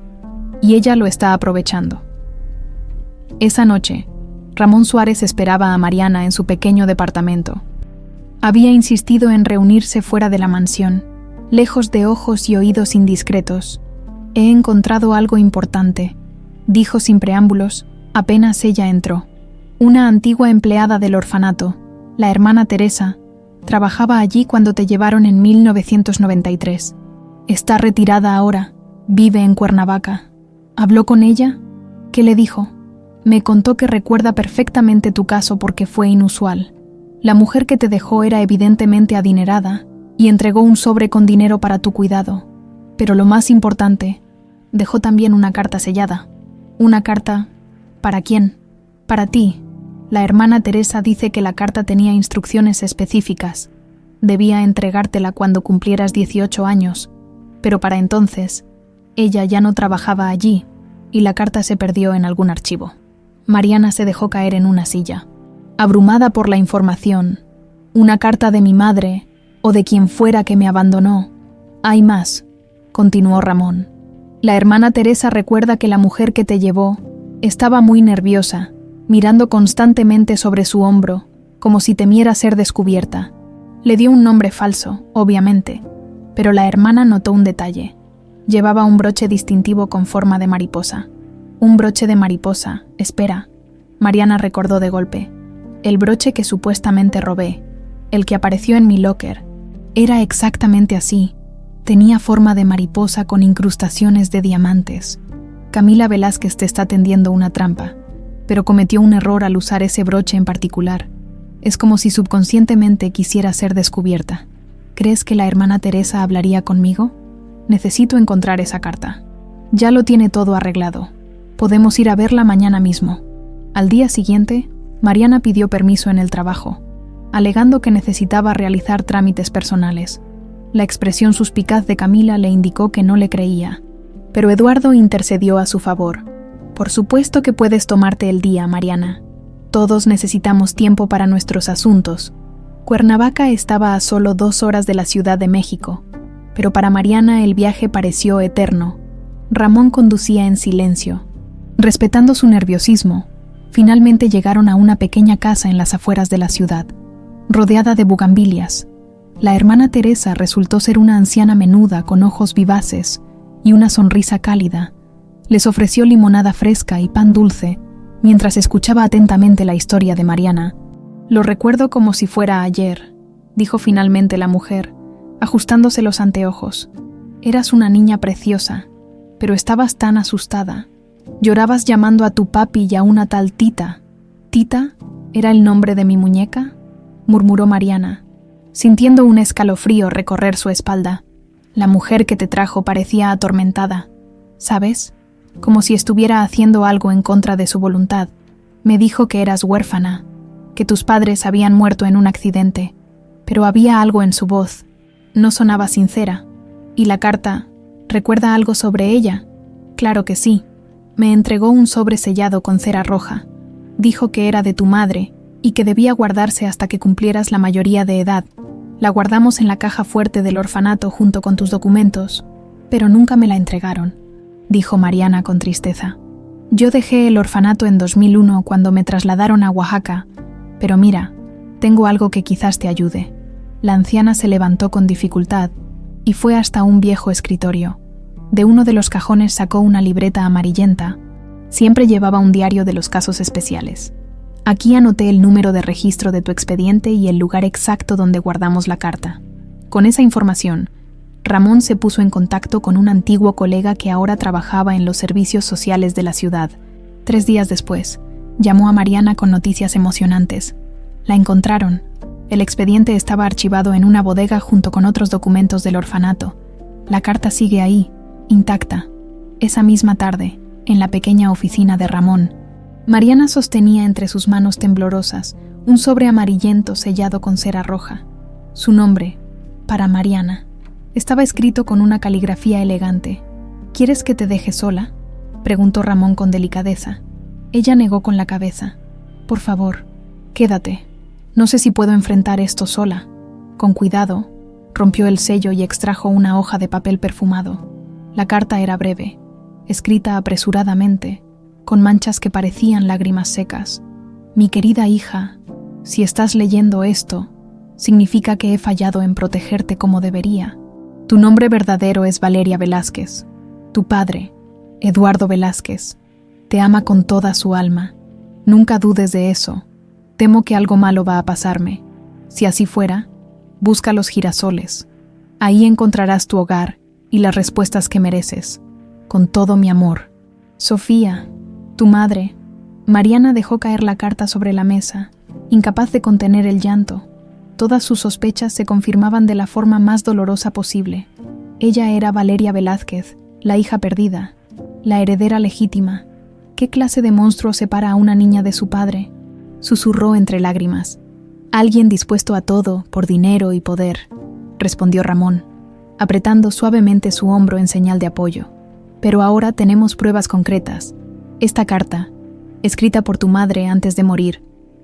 y ella lo está aprovechando». Esa noche, Ramón Suárez esperaba a Mariana en su pequeño departamento. Había insistido en reunirse fuera de la mansión, lejos de ojos y oídos indiscretos. «He encontrado algo importante», dijo sin preámbulos, apenas ella entró. Una antigua empleada del orfanato, la hermana Teresa, trabajaba allí cuando te llevaron en 1993. Está retirada ahora, vive en Cuernavaca. ¿Habló con ella? ¿Qué le dijo? Me contó que recuerda perfectamente tu caso porque fue inusual. La mujer que te dejó era evidentemente adinerada y entregó un sobre con dinero para tu cuidado. Pero lo más importante, dejó también una carta sellada. Una carta... ¿Para quién? Para ti. La hermana Teresa dice que la carta tenía instrucciones específicas. Debía entregártela cuando cumplieras 18 años, pero para entonces, ella ya no trabajaba allí y la carta se perdió en algún archivo. Mariana se dejó caer en una silla, abrumada por la información. Una carta de mi madre o de quien fuera que me abandonó. Hay más, continuó Ramón. La hermana Teresa recuerda que la mujer que te llevó estaba muy nerviosa, mirando constantemente sobre su hombro, como si temiera ser descubierta. Le dio un nombre falso, obviamente, pero la hermana notó un detalle. Llevaba un broche distintivo con forma de mariposa. Un broche de mariposa, espera. Mariana recordó de golpe. El broche que supuestamente robé, el que apareció en mi locker, era exactamente así. Tenía forma de mariposa con incrustaciones de diamantes. Camila Velázquez te está tendiendo una trampa, pero cometió un error al usar ese broche en particular. Es como si subconscientemente quisiera ser descubierta. ¿Crees que la hermana Teresa hablaría conmigo? Necesito encontrar esa carta. Ya lo tiene todo arreglado. Podemos ir a verla mañana mismo. Al día siguiente, Mariana pidió permiso en el trabajo, alegando que necesitaba realizar trámites personales. La expresión suspicaz de Camila le indicó que no le creía, pero Eduardo intercedió a su favor. Por supuesto que puedes tomarte el día, Mariana. Todos necesitamos tiempo para nuestros asuntos. Cuernavaca estaba a solo 2 horas de la Ciudad de México, pero para Mariana el viaje pareció eterno. Ramón conducía en silencio. Respetando su nerviosismo, finalmente llegaron a una pequeña casa en las afueras de la ciudad, rodeada de bugambilias. La hermana Teresa resultó ser una anciana menuda con ojos vivaces y una sonrisa cálida. Les ofreció limonada fresca y pan dulce, mientras escuchaba atentamente la historia de Mariana. «Lo recuerdo como si fuera ayer», dijo finalmente la mujer, ajustándose los anteojos. «Eras una niña preciosa, pero estabas tan asustada. Llorabas llamando a tu papi y a una tal Tita». «¿Tita? ¿Era el nombre de mi muñeca?», murmuró Mariana, sintiendo un escalofrío recorrer su espalda. La mujer que te trajo parecía atormentada, ¿sabes? Como si estuviera haciendo algo en contra de su voluntad. Me dijo que eras huérfana, que tus padres habían muerto en un accidente, pero había algo en su voz. No sonaba sincera. ¿Y la carta? ¿Recuerda algo sobre ella? Claro que sí. Me entregó un sobre sellado con cera roja. Dijo que era de tu madre y que debía guardarse hasta que cumplieras la mayoría de edad. La guardamos en la caja fuerte del orfanato junto con tus documentos, pero nunca me la entregaron», dijo Mariana con tristeza. «Yo dejé el orfanato en 2001 cuando me trasladaron a Oaxaca, pero mira, tengo algo que quizás te ayude». La anciana se levantó con dificultad y fue hasta un viejo escritorio. De uno de los cajones sacó una libreta amarillenta. Siempre llevaba un diario de los casos especiales. «Aquí anoté el número de registro de tu expediente y el lugar exacto donde guardamos la carta». Con esa información, Ramón se puso en contacto con un antiguo colega que ahora trabajaba en los servicios sociales de la ciudad. 3 días después, llamó a Mariana con noticias emocionantes. La encontraron. El expediente estaba archivado en una bodega junto con otros documentos del orfanato. La carta sigue ahí, intacta. Esa misma tarde, en la pequeña oficina de Ramón, Mariana sostenía entre sus manos temblorosas un sobre amarillento sellado con cera roja. Su nombre, para Mariana, estaba escrito con una caligrafía elegante. «¿Quieres que te deje sola?», preguntó Ramón con delicadeza. Ella negó con la cabeza. «Por favor, quédate. No sé si puedo enfrentar esto sola». Con cuidado, rompió el sello y extrajo una hoja de papel perfumado. La carta era breve, escrita apresuradamente, con manchas que parecían lágrimas secas. «Mi querida hija, si estás leyendo esto, significa que he fallado en protegerte como debería. Tu nombre verdadero es Valeria Velázquez. Tu padre, Eduardo Velázquez, te ama con toda su alma. Nunca dudes de eso. Temo que algo malo va a pasarme. Si así fuera, busca los girasoles. Ahí encontrarás tu hogar y las respuestas que mereces. Con todo mi amor. Sofía, tu madre». Mariana dejó caer la carta sobre la mesa, incapaz de contener el llanto. Todas sus sospechas se confirmaban de la forma más dolorosa posible. Ella era Valeria Velázquez, la hija perdida, la heredera legítima. ¿Qué clase de monstruo separa a una niña de su padre?, susurró entre lágrimas. «Alguien dispuesto a todo por dinero y poder», respondió Ramón, apretando suavemente su hombro en señal de apoyo. «Pero ahora tenemos pruebas concretas. Esta carta, escrita por tu madre antes de morir,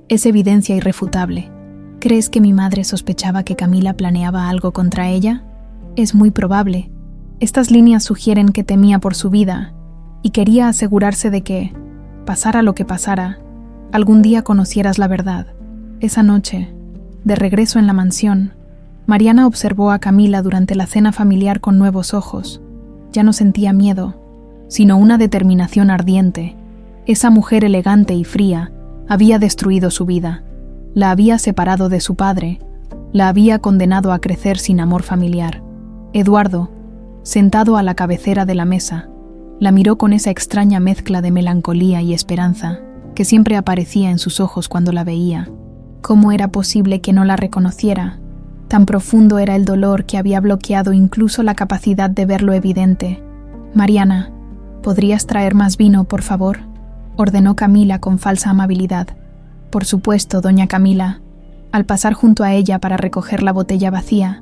es evidencia irrefutable. ¿Crees que mi madre sospechaba que Camila planeaba algo contra ella? Es muy probable. Estas líneas sugieren que temía por su vida y quería asegurarse de que, pasara lo que pasara, algún día conocieras la verdad». Esa noche, de regreso en la mansión, Mariana observó a Camila durante la cena familiar con nuevos ojos. Ya no sentía miedo, sino una determinación ardiente. Esa mujer elegante y fría había destruido su vida. La había separado de su padre, la había condenado a crecer sin amor familiar. Eduardo, sentado a la cabecera de la mesa, la miró con esa extraña mezcla de melancolía y esperanza que siempre aparecía en sus ojos cuando la veía. ¿Cómo era posible que no la reconociera? Tan profundo era el dolor que había bloqueado incluso la capacidad de ver lo evidente. «Mariana, ¿podrías traer más vino, por favor?», ordenó Camila con falsa amabilidad. Por supuesto, doña Camila. Al pasar junto a ella para recoger la botella vacía,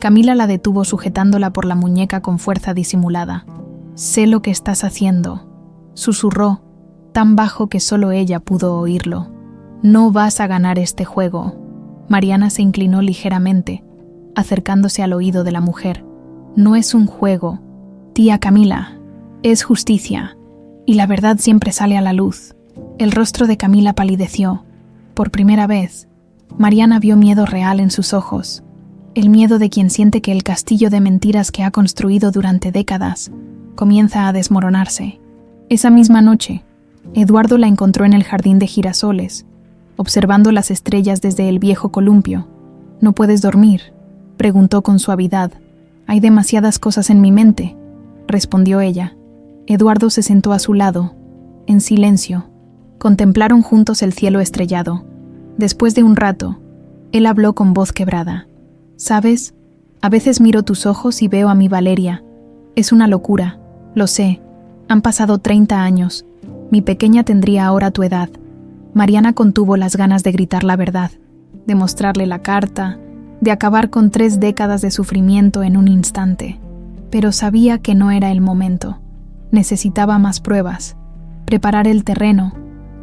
Camila la detuvo sujetándola por la muñeca con fuerza disimulada. «Sé lo que estás haciendo», susurró, tan bajo que solo ella pudo oírlo. «No vas a ganar este juego». Mariana se inclinó ligeramente, acercándose al oído de la mujer. «No es un juego, tía Camila, es justicia, y la verdad siempre sale a la luz». El rostro de Camila palideció. Por primera vez, Mariana vio miedo real en sus ojos, el miedo de quien siente que el castillo de mentiras que ha construido durante décadas comienza a desmoronarse. Esa misma noche, Eduardo la encontró en el jardín de girasoles, observando las estrellas desde el viejo columpio. «¿No puedes dormir?», preguntó con suavidad. «Hay demasiadas cosas en mi mente», respondió ella. Eduardo se sentó a su lado, en silencio. Contemplaron juntos el cielo estrellado. Después de un rato, él habló con voz quebrada. «¿Sabes? A veces miro tus ojos y veo a mi Valeria. Es una locura, lo sé. Han pasado 30 años. Mi pequeña tendría ahora tu edad». Mariana contuvo las ganas de gritar la verdad, de mostrarle la carta, de acabar con 3 décadas de sufrimiento en un instante. Pero sabía que no era el momento. Necesitaba más pruebas, preparar el terreno,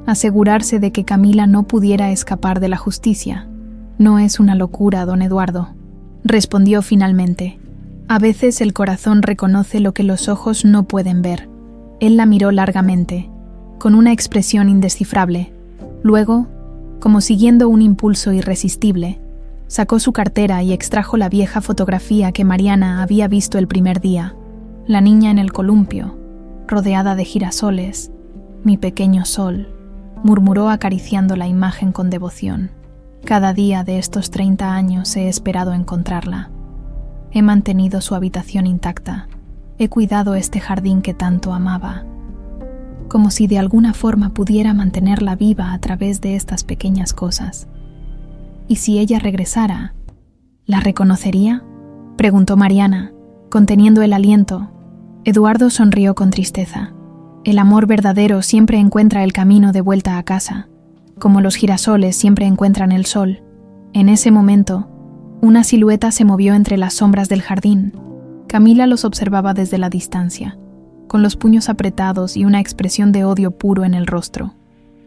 asegurarse de que Camila no pudiera escapar de la justicia. «No es una locura, don Eduardo», respondió finalmente. «A veces el corazón reconoce lo que los ojos no pueden ver». Él la miró largamente, con una expresión indescifrable. Luego, como siguiendo un impulso irresistible, sacó su cartera y extrajo la vieja fotografía que Mariana había visto el primer día. La niña en el columpio, rodeada de girasoles, «mi pequeño sol», murmuró acariciando la imagen con devoción. «Cada día de estos 30 años he esperado encontrarla. He mantenido su habitación intacta. He cuidado este jardín que tanto amaba. Como si de alguna forma pudiera mantenerla viva a través de estas pequeñas cosas. ¿Y si ella regresara, la reconocería?», preguntó Mariana, conteniendo el aliento. Eduardo sonrió con tristeza. El amor verdadero siempre encuentra el camino de vuelta a casa, como los girasoles siempre encuentran el sol. En ese momento, una silueta se movió entre las sombras del jardín. Camila los observaba desde la distancia, con los puños apretados y una expresión de odio puro en el rostro.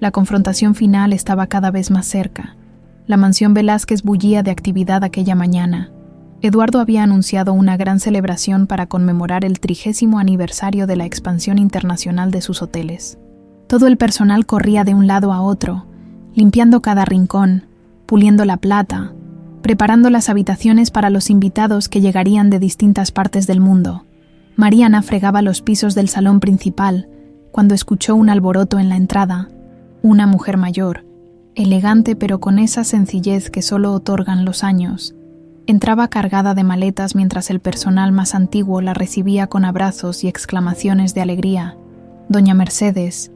La confrontación final estaba cada vez más cerca. La mansión Velázquez bullía de actividad aquella mañana. Eduardo había anunciado una gran celebración para conmemorar el 30º aniversario de la expansión internacional de sus hoteles. Todo el personal corría de un lado a otro, limpiando cada rincón, puliendo la plata, preparando las habitaciones para los invitados que llegarían de distintas partes del mundo. Mariana fregaba los pisos del salón principal cuando escuchó un alboroto en la entrada. Una mujer mayor, elegante pero con esa sencillez que solo otorgan los años, entraba cargada de maletas mientras el personal más antiguo la recibía con abrazos y exclamaciones de alegría. «Doña Mercedes,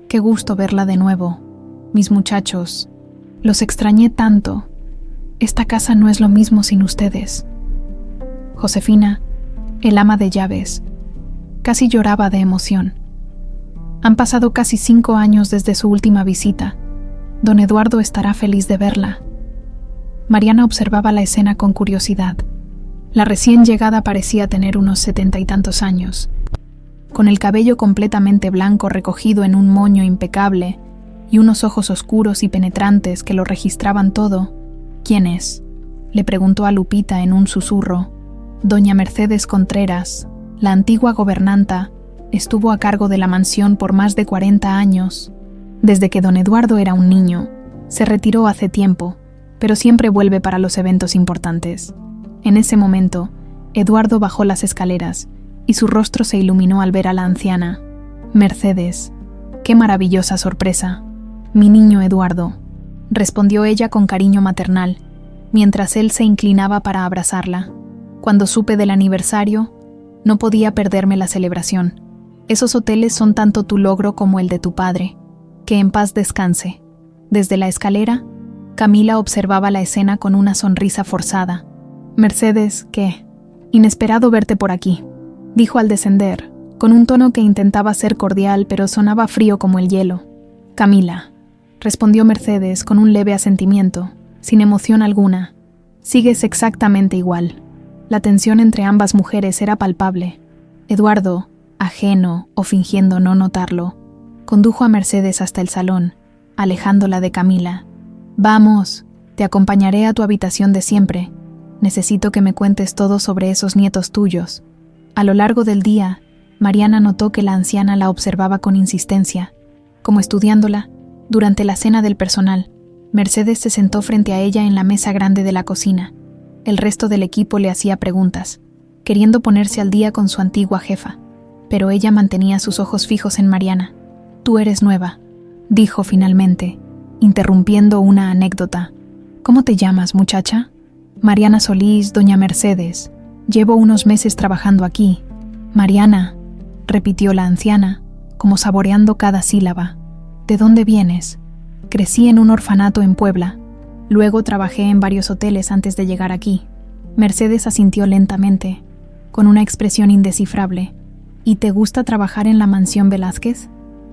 qué gusto verla de nuevo. Mis muchachos, los extrañé tanto. Esta casa no es lo mismo sin ustedes». Josefina, el ama de llaves, casi lloraba de emoción. Han pasado casi 5 años desde su última visita. Don Eduardo estará feliz de verla. Mariana observaba la escena con curiosidad. La recién llegada parecía tener unos 70 y tantos años. Con el cabello completamente blanco recogido en un moño impecable y unos ojos oscuros y penetrantes que lo registraban todo. «¿Quién es?», le preguntó a Lupita en un susurro. «Doña Mercedes Contreras, la antigua gobernanta, estuvo a cargo de la mansión por más de 40 años. Desde que don Eduardo era un niño, se retiró hace tiempo, pero siempre vuelve para los eventos importantes». En ese momento, Eduardo bajó las escaleras y su rostro se iluminó al ver a la anciana. «Mercedes, qué maravillosa sorpresa. Mi niño Eduardo», respondió ella con cariño maternal, mientras él se inclinaba para abrazarla. «Cuando supe del aniversario, no podía perderme la celebración. Esos hoteles son tanto tu logro como el de tu padre. Que en paz descanse». Desde la escalera, Camila observaba la escena con una sonrisa forzada. «Mercedes, ¿qué? Inesperado verte por aquí», dijo al descender, con un tono que intentaba ser cordial pero sonaba frío como el hielo. Camila, respondió Mercedes con un leve asentimiento, sin emoción alguna. Sigues exactamente igual. La tensión entre ambas mujeres era palpable. Eduardo, ajeno o fingiendo no notarlo, condujo a Mercedes hasta el salón, alejándola de Camila. Vamos, te acompañaré a tu habitación de siempre. Necesito que me cuentes todo sobre esos nietos tuyos. A lo largo del día, Mariana notó que la anciana la observaba con insistencia. Como estudiándola, durante la cena del personal, Mercedes se sentó frente a ella en la mesa grande de la cocina. El resto del equipo le hacía preguntas, queriendo ponerse al día con su antigua jefa, pero ella mantenía sus ojos fijos en Mariana. «Tú eres nueva», dijo finalmente, interrumpiendo una anécdota. «¿Cómo te llamas, muchacha?» «Mariana Solís, doña Mercedes. Llevo unos meses trabajando aquí». «Mariana», repitió la anciana, como saboreando cada sílaba. «¿De dónde vienes?» «Crecí en un orfanato en Puebla. Luego trabajé en varios hoteles antes de llegar aquí». Mercedes asintió lentamente, con una expresión indescifrable. «¿Y te gusta trabajar en la mansión Velázquez?»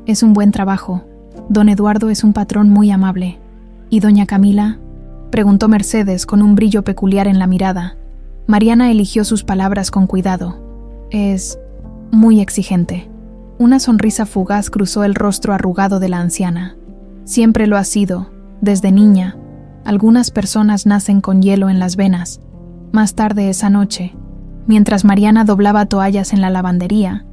«Es un buen trabajo. Don Eduardo es un patrón muy amable». «¿Y doña Camila?», preguntó Mercedes con un brillo peculiar en la mirada. Mariana eligió sus palabras con cuidado. «Es muy exigente». Una sonrisa fugaz cruzó el rostro arrugado de la anciana. «Siempre lo ha sido, desde niña. Algunas personas nacen con hielo en las venas». Más tarde esa noche, mientras Mariana doblaba toallas en la lavandería,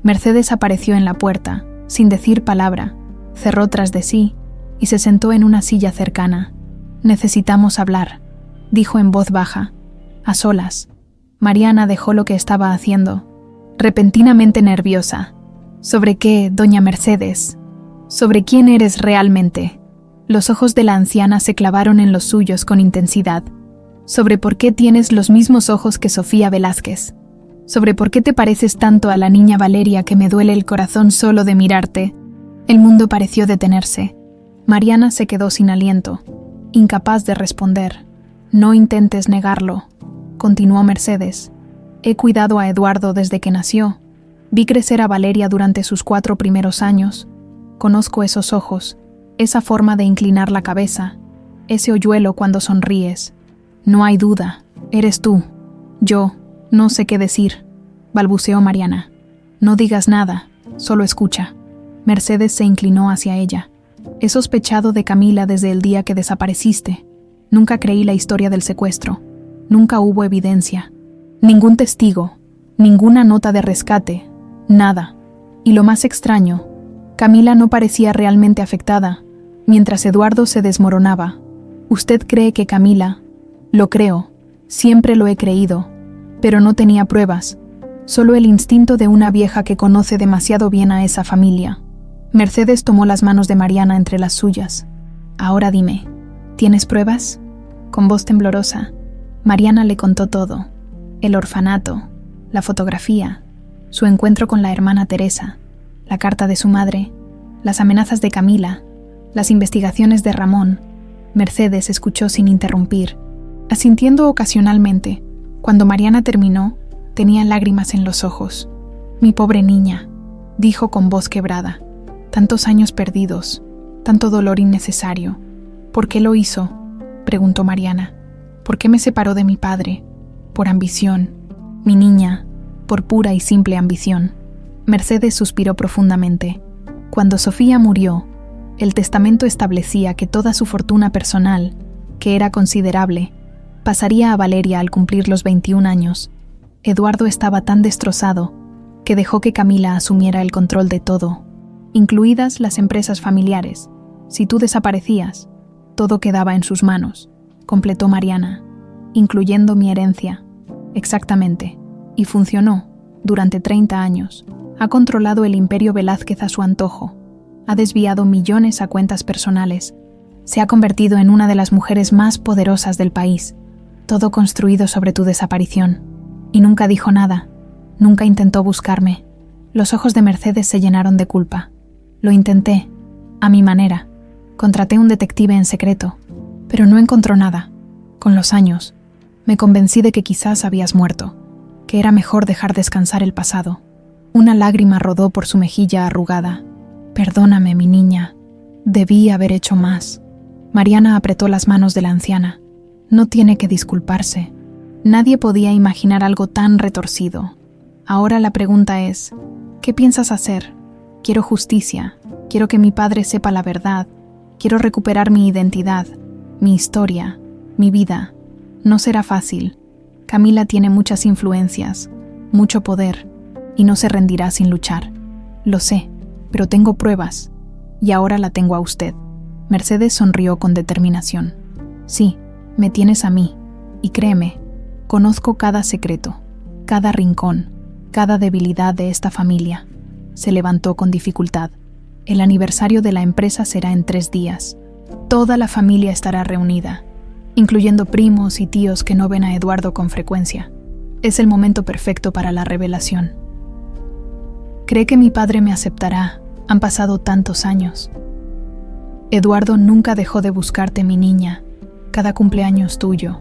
Mercedes apareció en la puerta, sin decir palabra, cerró tras de sí y se sentó en una silla cercana. «Necesitamos hablar», dijo en voz baja, a solas. Mariana dejó lo que estaba haciendo, repentinamente nerviosa. «¿Sobre qué, doña Mercedes? ¿Sobre quién eres realmente?» Los ojos de la anciana se clavaron en los suyos con intensidad. «¿Sobre por qué tienes los mismos ojos que Sofía Velázquez? ¿Sobre por qué te pareces tanto a la niña Valeria que me duele el corazón solo de mirarte?» El mundo pareció detenerse. Mariana se quedó sin aliento, incapaz de responder. «No intentes negarlo», continuó Mercedes. «He cuidado a Eduardo desde que nació. Vi crecer a Valeria durante sus 4 primeros años. Conozco esos ojos, esa forma de inclinar la cabeza, ese hoyuelo cuando sonríes. No hay duda, eres tú». «Yo no sé qué decir», balbuceó Mariana. «No digas nada, solo escucha». Mercedes se inclinó hacia ella. «He sospechado de Camila desde el día que desapareciste. Nunca creí la historia del secuestro. Nunca hubo evidencia. Ningún testigo, ninguna nota de rescate, nada. Y lo más extraño, Camila no parecía realmente afectada, mientras Eduardo se desmoronaba. Usted cree que Camila...» «Lo creo, siempre lo he creído, pero no tenía pruebas, solo el instinto de una vieja que conoce demasiado bien a esa familia». Mercedes tomó las manos de Mariana entre las suyas. «Ahora dime, ¿tienes pruebas?». Con voz temblorosa, Mariana le contó todo: el orfanato, la fotografía, su encuentro con la hermana Teresa, la carta de su madre, las amenazas de Camila, las investigaciones de Ramón. Mercedes escuchó sin interrumpir, asintiendo ocasionalmente. Cuando Mariana terminó, tenía lágrimas en los ojos. «Mi pobre niña», dijo con voz quebrada. «Tantos años perdidos, tanto dolor innecesario. ¿Por qué lo hizo?», preguntó Mariana. «¿Por qué me separó de mi padre? Por ambición, mi niña, por pura y simple ambición». Mercedes suspiró profundamente. Cuando Sofía murió, el testamento establecía que toda su fortuna personal, que era considerable, pasaría a Valeria al cumplir los 21 años. Eduardo estaba tan destrozado que dejó que Camila asumiera el control de todo, incluidas las empresas familiares. Si tú desaparecías, todo quedaba en sus manos, completó Mariana, incluyendo mi herencia. Exactamente. Y funcionó. Durante 30 años. Ha controlado el imperio Velázquez a su antojo. Ha desviado millones a cuentas personales. Se ha convertido en una de las mujeres más poderosas del país. Todo construido sobre tu desaparición. Y nunca dijo nada. Nunca intentó buscarme. Los ojos de Mercedes se llenaron de culpa. Lo intenté, a mi manera. Contraté un detective en secreto, pero no encontró nada. Con los años, me convencí de que quizás habías muerto, que era mejor dejar descansar el pasado. Una lágrima rodó por su mejilla arrugada. «Perdóname, mi niña. Debí haber hecho más. Mariana apretó las manos de la anciana. No tiene que disculparse. Nadie podía imaginar algo tan retorcido. Ahora la pregunta es, ¿qué piensas hacer? Quiero justicia. Quiero que mi padre sepa la verdad. Quiero recuperar mi identidad, mi historia, mi vida. No será fácil. Camila tiene muchas influencias, mucho poder, y no se rendirá sin luchar. Lo sé, pero tengo pruebas, y ahora la tengo a usted. Mercedes sonrió con determinación. Sí, me tienes a mí, y créeme, conozco cada secreto, cada rincón, cada debilidad de esta familia. Se levantó con dificultad. El aniversario de la empresa será en 3 días. Toda la familia estará reunida, incluyendo primos y tíos que no ven a Eduardo con frecuencia. Es el momento perfecto para la revelación. ¿Cree que mi padre me aceptará? Han pasado tantos años. Eduardo nunca dejó de buscarte, mi niña. Cada cumpleaños tuyo,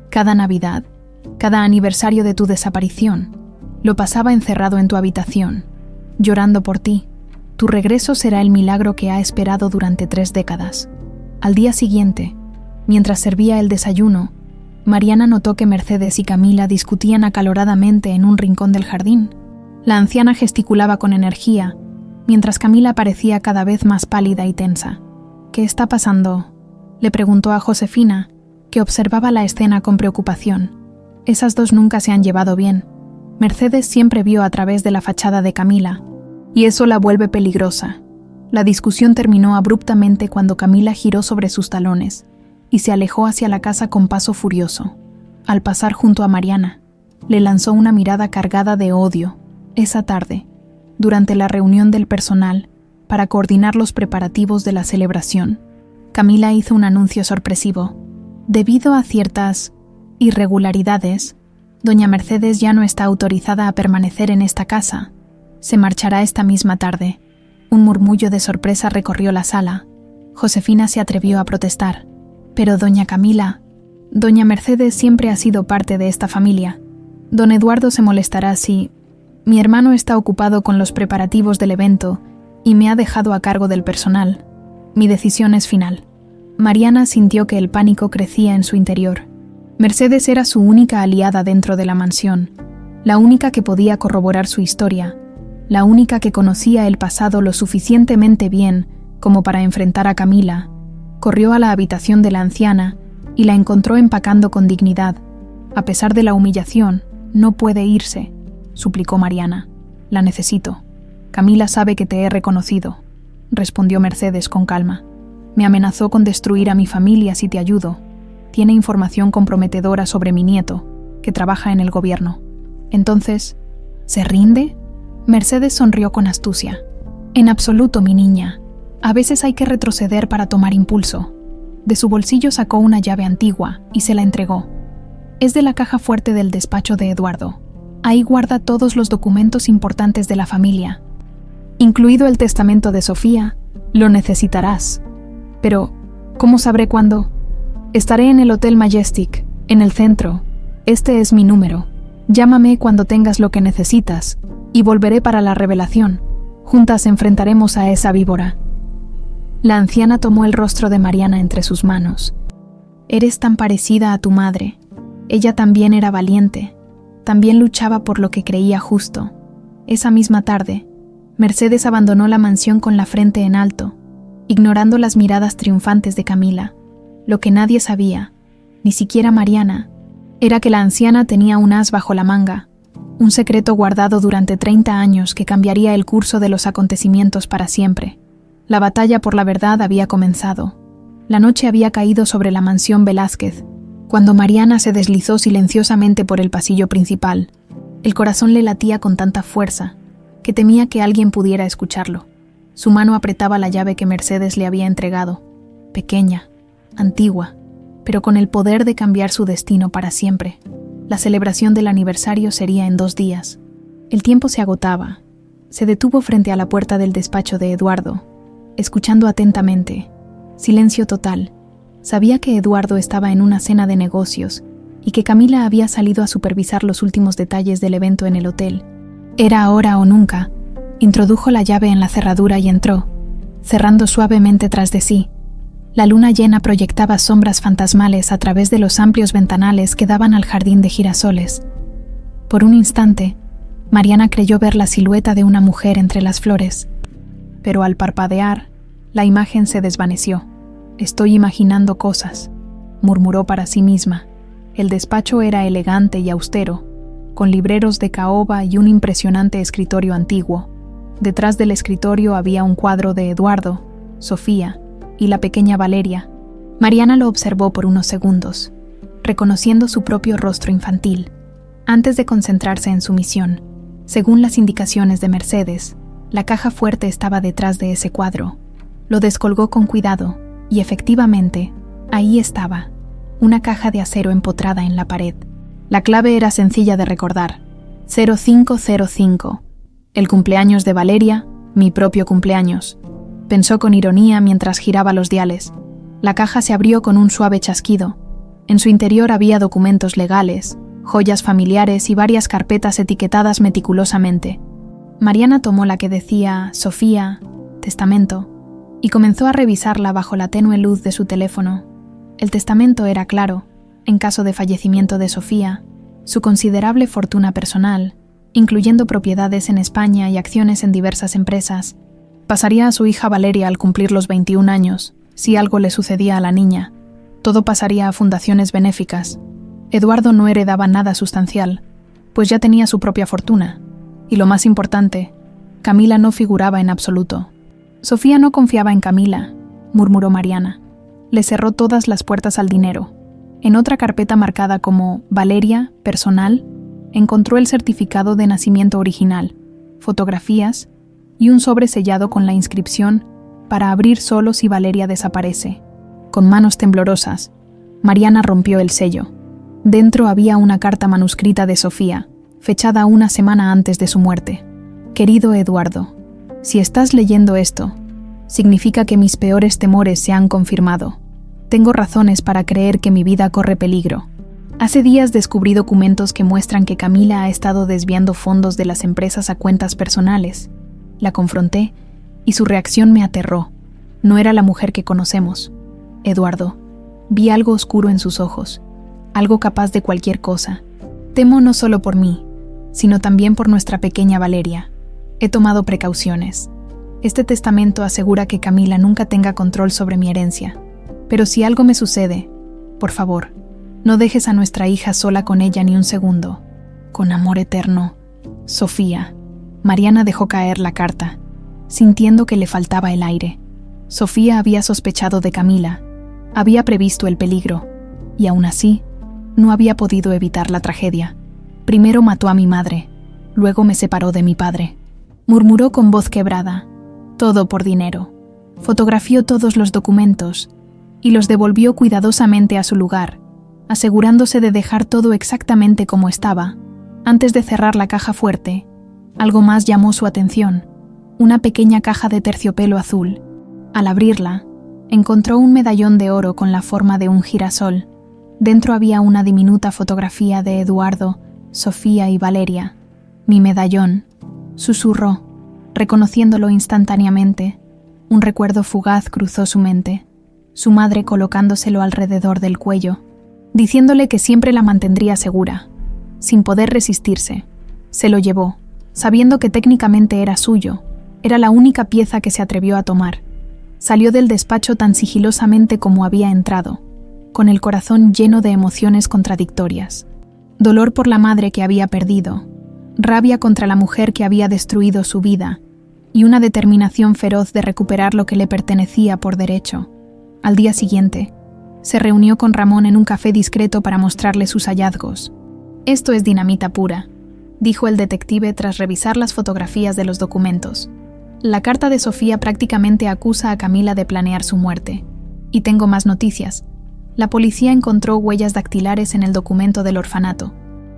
cada Navidad, cada aniversario de tu desaparición, lo pasaba encerrado en tu habitación, llorando por ti. Tu regreso será el milagro que ha esperado durante 3 décadas. Al día siguiente, mientras servía el desayuno, Mariana notó que Mercedes y Camila discutían acaloradamente en un rincón del jardín. La anciana gesticulaba con energía, mientras Camila parecía cada vez más pálida y tensa. ¿Qué está pasando?, le preguntó a Josefina, que observaba la escena con preocupación. Esas dos nunca se han llevado bien. Mercedes siempre vio a través de la fachada de Camila, y eso la vuelve peligrosa. La discusión terminó abruptamente cuando Camila giró sobre sus talones y se alejó hacia la casa con paso furioso. Al pasar junto a Mariana, le lanzó una mirada cargada de odio. Esa tarde, durante la reunión del personal, para coordinar los preparativos de la celebración, Camila hizo un anuncio sorpresivo. Debido a ciertas irregularidades, doña Mercedes ya no está autorizada a permanecer en esta casa. Se marchará esta misma tarde. Un murmullo de sorpresa recorrió la sala. Josefina se atrevió a protestar. Pero doña Camila, doña Mercedes siempre ha sido parte de esta familia. Don Eduardo se molestará si... Mi hermano está ocupado con los preparativos del evento y me ha dejado a cargo del personal. Mi decisión es final. Mariana sintió que el pánico crecía en su interior. Mercedes era su única aliada dentro de la mansión, la única que podía corroborar su historia, la única que conocía el pasado lo suficientemente bien como para enfrentar a Camila. Corrió a la habitación de la anciana y la encontró empacando con dignidad. A pesar de la humillación, no puede irse, suplicó Mariana. La necesito. Camila sabe que te he reconocido, respondió Mercedes con calma. Me amenazó con destruir a mi familia si te ayudo. Tiene información comprometedora sobre mi nieto, que trabaja en el gobierno. Entonces, ¿se rinde? Mercedes sonrió con astucia. En absoluto, mi niña. A veces hay que retroceder para tomar impulso. De su bolsillo sacó una llave antigua y se la entregó. Es de la caja fuerte del despacho de Eduardo. Ahí guarda todos los documentos importantes de la familia. Incluido el testamento de Sofía. Lo necesitarás. Pero, ¿cómo sabré cuándo? Estaré en el Hotel Majestic, en el centro. Este es mi número. Llámame cuando tengas lo que necesitas y volveré para la revelación. Juntas enfrentaremos a esa víbora. La anciana tomó el rostro de Mariana entre sus manos. Eres tan parecida a tu madre. Ella también era valiente. También luchaba por lo que creía justo. Esa misma tarde, Mercedes abandonó la mansión con la frente en alto, ignorando las miradas triunfantes de Camila. Lo que nadie sabía, ni siquiera Mariana, era que la anciana tenía un as bajo la manga, un secreto guardado durante 30 años que cambiaría el curso de los acontecimientos para siempre. La batalla por la verdad había comenzado. La noche había caído sobre la mansión Velázquez, cuando Mariana se deslizó silenciosamente por el pasillo principal. El corazón le latía con tanta fuerza que temía que alguien pudiera escucharlo. Su mano apretaba la llave que Mercedes le había entregado, pequeña, antigua, pero con el poder de cambiar su destino para siempre. La celebración del aniversario sería en 2 días. El tiempo se agotaba. Se detuvo frente a la puerta del despacho de Eduardo, escuchando atentamente. Silencio total. Sabía que Eduardo estaba en una cena de negocios y que Camila había salido a supervisar los últimos detalles del evento en el hotel. Era ahora o nunca. Introdujo la llave en la cerradura y entró. cerrando suavemente tras de sí. La luna llena proyectaba sombras fantasmales a través de los amplios ventanales que daban al jardín de girasoles. Por un instante, Mariana creyó ver la silueta de una mujer entre las flores, pero al parpadear, la imagen se desvaneció. «Estoy imaginando cosas», murmuró para sí misma. El despacho era elegante y austero, con libreros de caoba y un impresionante escritorio antiguo. Detrás del escritorio había un cuadro de Eduardo, Sofía y la pequeña Valeria. Mariana lo observó por unos segundos, reconociendo su propio rostro infantil, antes de concentrarse en su misión. Según las indicaciones de Mercedes, la caja fuerte estaba detrás de ese cuadro. Lo descolgó con cuidado y efectivamente, ahí estaba, una caja de acero empotrada en la pared. La clave era sencilla de recordar: 0505. El cumpleaños de Valeria, mi propio cumpleaños. Pensó con ironía mientras giraba los diales. La caja se abrió con un suave chasquido. En su interior había documentos legales, joyas familiares y varias carpetas etiquetadas meticulosamente. Mariana tomó la que decía Sofía, testamento, y comenzó a revisarla bajo la tenue luz de su teléfono. El testamento era claro: en caso de fallecimiento de Sofía, su considerable fortuna personal, incluyendo propiedades en España y acciones en diversas empresas, pasaría a su hija Valeria al cumplir los 21 años, si algo le sucedía a la niña. Todo pasaría a fundaciones benéficas. Eduardo no heredaba nada sustancial, pues ya tenía su propia fortuna. Y lo más importante, Camila no figuraba en absoluto. Sofía no confiaba en Camila, murmuró Mariana. Le cerró todas las puertas al dinero. En otra carpeta marcada como Valeria, personal, encontró el certificado de nacimiento original, fotografías y un sobre sellado con la inscripción: para abrir solo si Valeria desaparece. Con manos temblorosas, Mariana rompió el sello. Dentro había una carta manuscrita de Sofía, fechada una semana antes de su muerte. Querido Eduardo, si estás leyendo esto, significa que mis peores temores se han confirmado. Tengo razones para creer que mi vida corre peligro. Hace días descubrí documentos que muestran que Camila ha estado desviando fondos de las empresas a cuentas personales. La confronté y su reacción me aterró. No era la mujer que conocemos. Eduardo, vi algo oscuro en sus ojos, algo capaz de cualquier cosa. Temo no solo por mí, sino también por nuestra pequeña Valeria. He tomado precauciones. Este testamento asegura que Camila nunca tenga control sobre mi herencia. Pero si algo me sucede, por favor, no dejes a nuestra hija sola con ella ni un segundo. Con amor eterno, Sofía. Mariana dejó caer la carta, sintiendo que le faltaba el aire. Sofía había sospechado de Camila, había previsto el peligro, y aún así, no había podido evitar la tragedia. Primero mató a mi madre, luego me separó de mi padre. Murmuró con voz quebrada: todo por dinero. Fotografió todos los documentos y los devolvió cuidadosamente a su lugar, asegurándose de dejar todo exactamente como estaba. Antes de cerrar la caja fuerte, algo más llamó su atención: una pequeña caja de terciopelo azul. Al abrirla, encontró un medallón de oro con la forma de un girasol. Dentro había una diminuta fotografía de Eduardo, Sofía y Valeria. Mi medallón, susurró, reconociéndolo instantáneamente. Un recuerdo fugaz cruzó su mente, su madre colocándoselo alrededor del cuello, diciéndole que siempre la mantendría segura. Sin poder resistirse, se lo llevó, sabiendo que técnicamente era suyo. Era la única pieza que se atrevió a tomar. Salió del despacho tan sigilosamente como había entrado, con el corazón lleno de emociones contradictorias. Dolor por la madre que había perdido, rabia contra la mujer que había destruido su vida, y una determinación feroz de recuperar lo que le pertenecía por derecho. Al día siguiente, se reunió con Ramón en un café discreto para mostrarle sus hallazgos. «Esto es dinamita pura», dijo el detective tras revisar las fotografías de los documentos. «La carta de Sofía prácticamente acusa a Camila de planear su muerte. Y tengo más noticias. La policía encontró huellas dactilares en el documento del orfanato.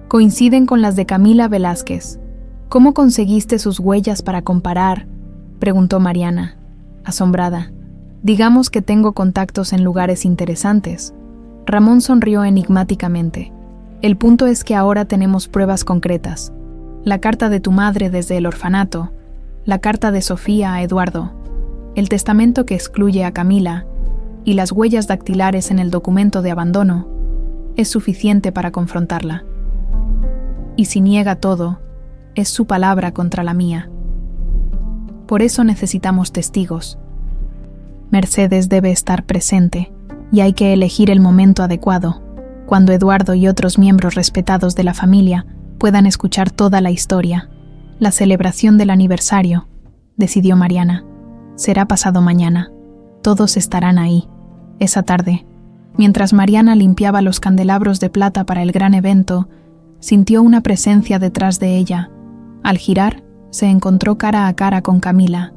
Coinciden con las de Camila Velázquez. ¿Cómo conseguiste sus huellas para comparar?», preguntó Mariana, asombrada. «Digamos que tengo contactos en lugares interesantes». Ramón sonrió enigmáticamente. «El punto es que ahora tenemos pruebas concretas. La carta de tu madre desde el orfanato, la carta de Sofía a Eduardo. el testamento que excluye a Camila y las huellas dactilares en el documento de abandono es suficiente para confrontarla. Y si niega todo, es su palabra contra la mía. Por eso necesitamos testigos. Mercedes debe estar presente y hay que elegir el momento adecuado, cuando Eduardo y otros miembros respetados de la familia puedan escuchar toda la historia. La celebración del aniversario, decidió Mariana, será pasado mañana. Todos estarán ahí, esa tarde. Mientras Mariana limpiaba los candelabros de plata para el gran evento, sintió una presencia detrás de ella. Al girar, se encontró cara a cara con Camila.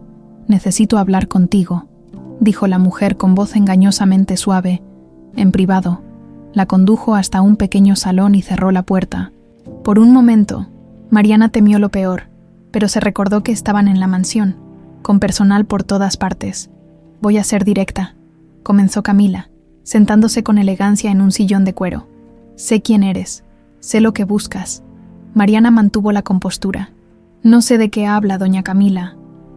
«Necesito hablar contigo», dijo la mujer con voz engañosamente suave. En privado, la condujo hasta un pequeño salón y cerró la puerta. Por un momento, Mariana temió lo peor, pero se recordó que estaban en la mansión, con personal por todas partes. «Voy a ser directa», comenzó Camila, sentándose con elegancia en un sillón de cuero. «Sé quién eres, sé lo que buscas». Mariana mantuvo la compostura. «No sé de qué habla, doña Camila.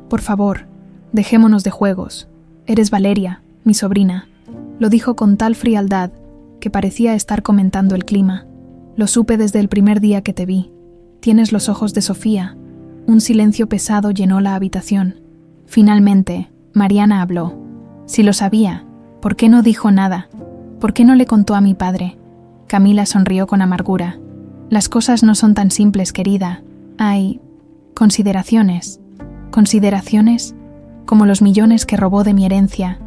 Por favor, dejémonos de juegos. Eres Valeria, mi sobrina». Lo dijo con tal frialdad que parecía estar comentando el clima. «Lo supe desde el primer día que te vi. Tienes los ojos de Sofía». Un silencio pesado llenó la habitación. Finalmente, Mariana habló. «Si lo sabía, ¿por qué no dijo nada? ¿Por qué no le contó a mi padre?» Camila sonrió con amargura. «Las cosas no son tan simples, querida. Hay consideraciones. ¿Consideraciones? Como los millones que robó de mi herencia,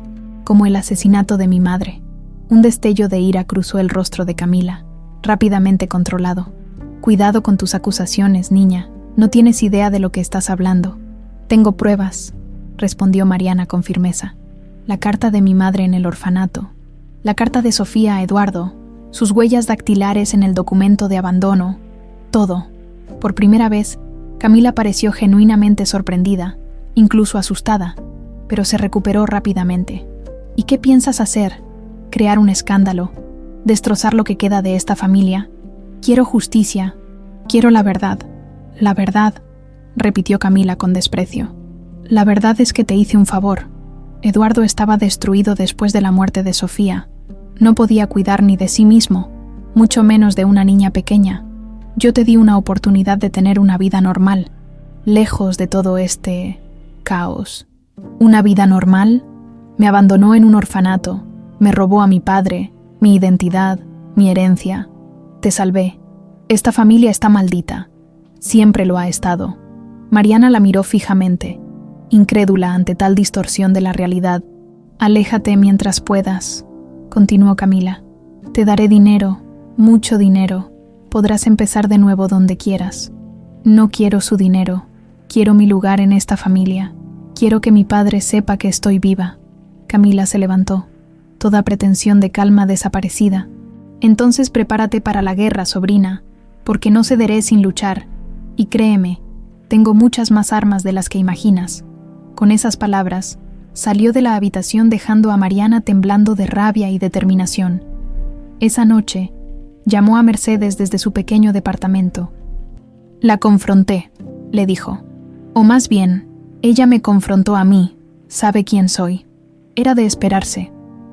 como el asesinato de mi madre». Un destello de ira cruzó el rostro de Camila, rápidamente controlado. «Cuidado con tus acusaciones, niña. No tienes idea de lo que estás hablando». «Tengo pruebas», respondió Mariana con firmeza. «La carta de mi madre en el orfanato, la carta de Sofía a Eduardo, sus huellas dactilares en el documento de abandono, todo». Por primera vez, Camila pareció genuinamente sorprendida, incluso asustada, pero se recuperó rápidamente. «¿Y qué piensas hacer? ¿Crear un escándalo? ¿Destrozar lo que queda de esta familia? Quiero justicia. Quiero la verdad». «La verdad», repitió Camila con desprecio. «La verdad es que te hice un favor. Eduardo estaba destruido después de la muerte de Sofía. No podía cuidar ni de sí mismo, mucho menos de una niña pequeña. Yo te di una oportunidad de tener una vida normal, lejos de todo este caos». «¿Una vida normal? Me abandonó en un orfanato, me robó a mi padre, mi identidad, mi herencia. Te salvé. Esta familia está maldita. Siempre lo ha estado». Mariana la miró fijamente, incrédula ante tal distorsión de la realidad. «Aléjate mientras puedas», continuó Camila. «Te daré dinero, mucho dinero. Podrás empezar de nuevo donde quieras. No quiero su dinero. Quiero mi lugar en esta familia. Quiero que mi padre sepa que estoy viva». Camila se levantó, toda pretensión de calma desaparecida. «Entonces prepárate para la guerra, sobrina, porque no cederé sin luchar. Y créeme, tengo muchas más armas de las que imaginas». Con esas palabras, salió de la habitación dejando a Mariana temblando de rabia y determinación. Esa noche, llamó a Mercedes desde su pequeño departamento. «La confronté», le dijo. «O más bien, ella me confrontó a mí. Sabe quién soy». «Era de esperarse»,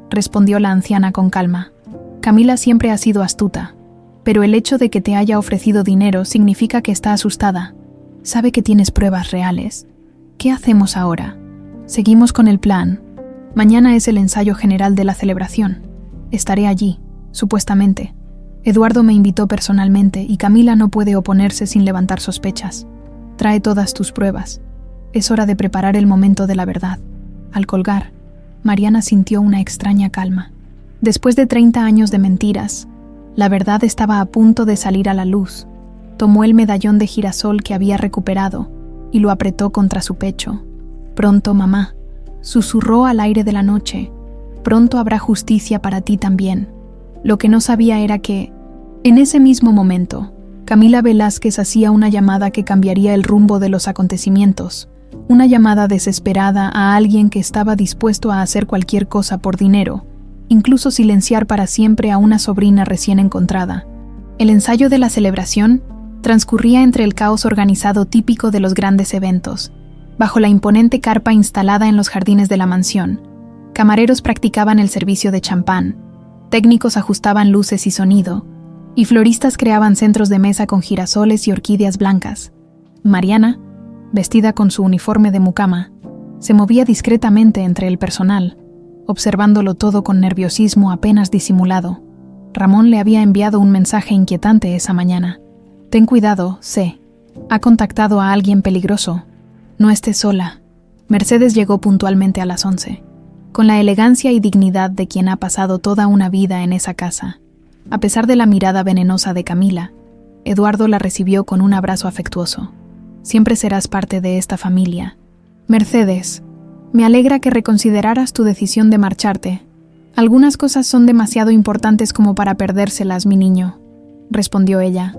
respondió la anciana con calma. «Camila siempre ha sido astuta, pero el hecho de que te haya ofrecido dinero significa que está asustada. Sabe que tienes pruebas reales. ¿Qué hacemos ahora? Seguimos con el plan. Mañana es el ensayo general de la celebración. Estaré allí, supuestamente. Eduardo me invitó personalmente y Camila no puede oponerse sin levantar sospechas. Trae todas tus pruebas. Es hora de preparar el momento de la verdad». Al colgar, Mariana sintió una extraña calma. Después de 30 años de mentiras, la verdad estaba a punto de salir a la luz. Tomó el medallón de girasol que había recuperado y lo apretó contra su pecho. «Pronto, mamá», susurró al aire de la noche. «Pronto habrá justicia para ti también». Lo que no sabía era que, en ese mismo momento, Camila Velázquez hacía una llamada que cambiaría el rumbo de los acontecimientos. Una llamada desesperada a alguien que estaba dispuesto a hacer cualquier cosa por dinero, incluso silenciar para siempre a una sobrina recién encontrada. El ensayo de la celebración transcurría entre el caos organizado típico de los grandes eventos. Bajo la imponente carpa instalada en los jardines de la mansión, camareros practicaban el servicio de champán, técnicos ajustaban luces y sonido, y floristas creaban centros de mesa con girasoles y orquídeas blancas. Mariana, vestida con su uniforme de mucama, se movía discretamente entre el personal, observándolo todo con nerviosismo apenas disimulado. Ramón le había enviado un mensaje inquietante esa mañana. «Ten cuidado, C. Ha contactado a alguien peligroso. No estés sola». Mercedes llegó puntualmente a las 11, con la elegancia y dignidad de quien ha pasado toda una vida en esa casa. A pesar de la mirada venenosa de Camila, Eduardo la recibió con un abrazo afectuoso. «Siempre serás parte de esta familia. Mercedes, me alegra que reconsideraras tu decisión de marcharte. Algunas cosas son demasiado importantes como para perdérselas, mi niño», respondió ella,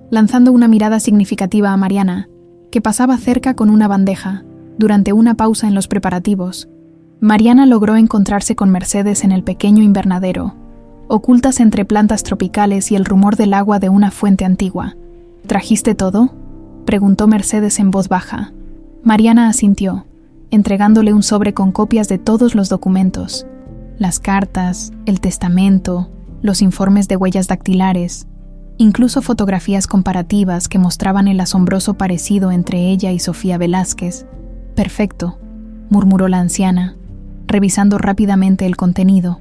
lanzando una mirada significativa a Mariana, que pasaba cerca con una bandeja, durante una pausa en los preparativos. Mariana logró encontrarse con Mercedes en el pequeño invernadero, ocultas entre plantas tropicales y el rumor del agua de una fuente antigua. «¿Trajiste todo?», preguntó Mercedes en voz baja. Mariana asintió, entregándole un sobre con copias de todos los documentos: las cartas, el testamento, los informes de huellas dactilares, incluso fotografías comparativas que mostraban el asombroso parecido entre ella y Sofía Velázquez. «Perfecto», murmuró la anciana, revisando rápidamente el contenido.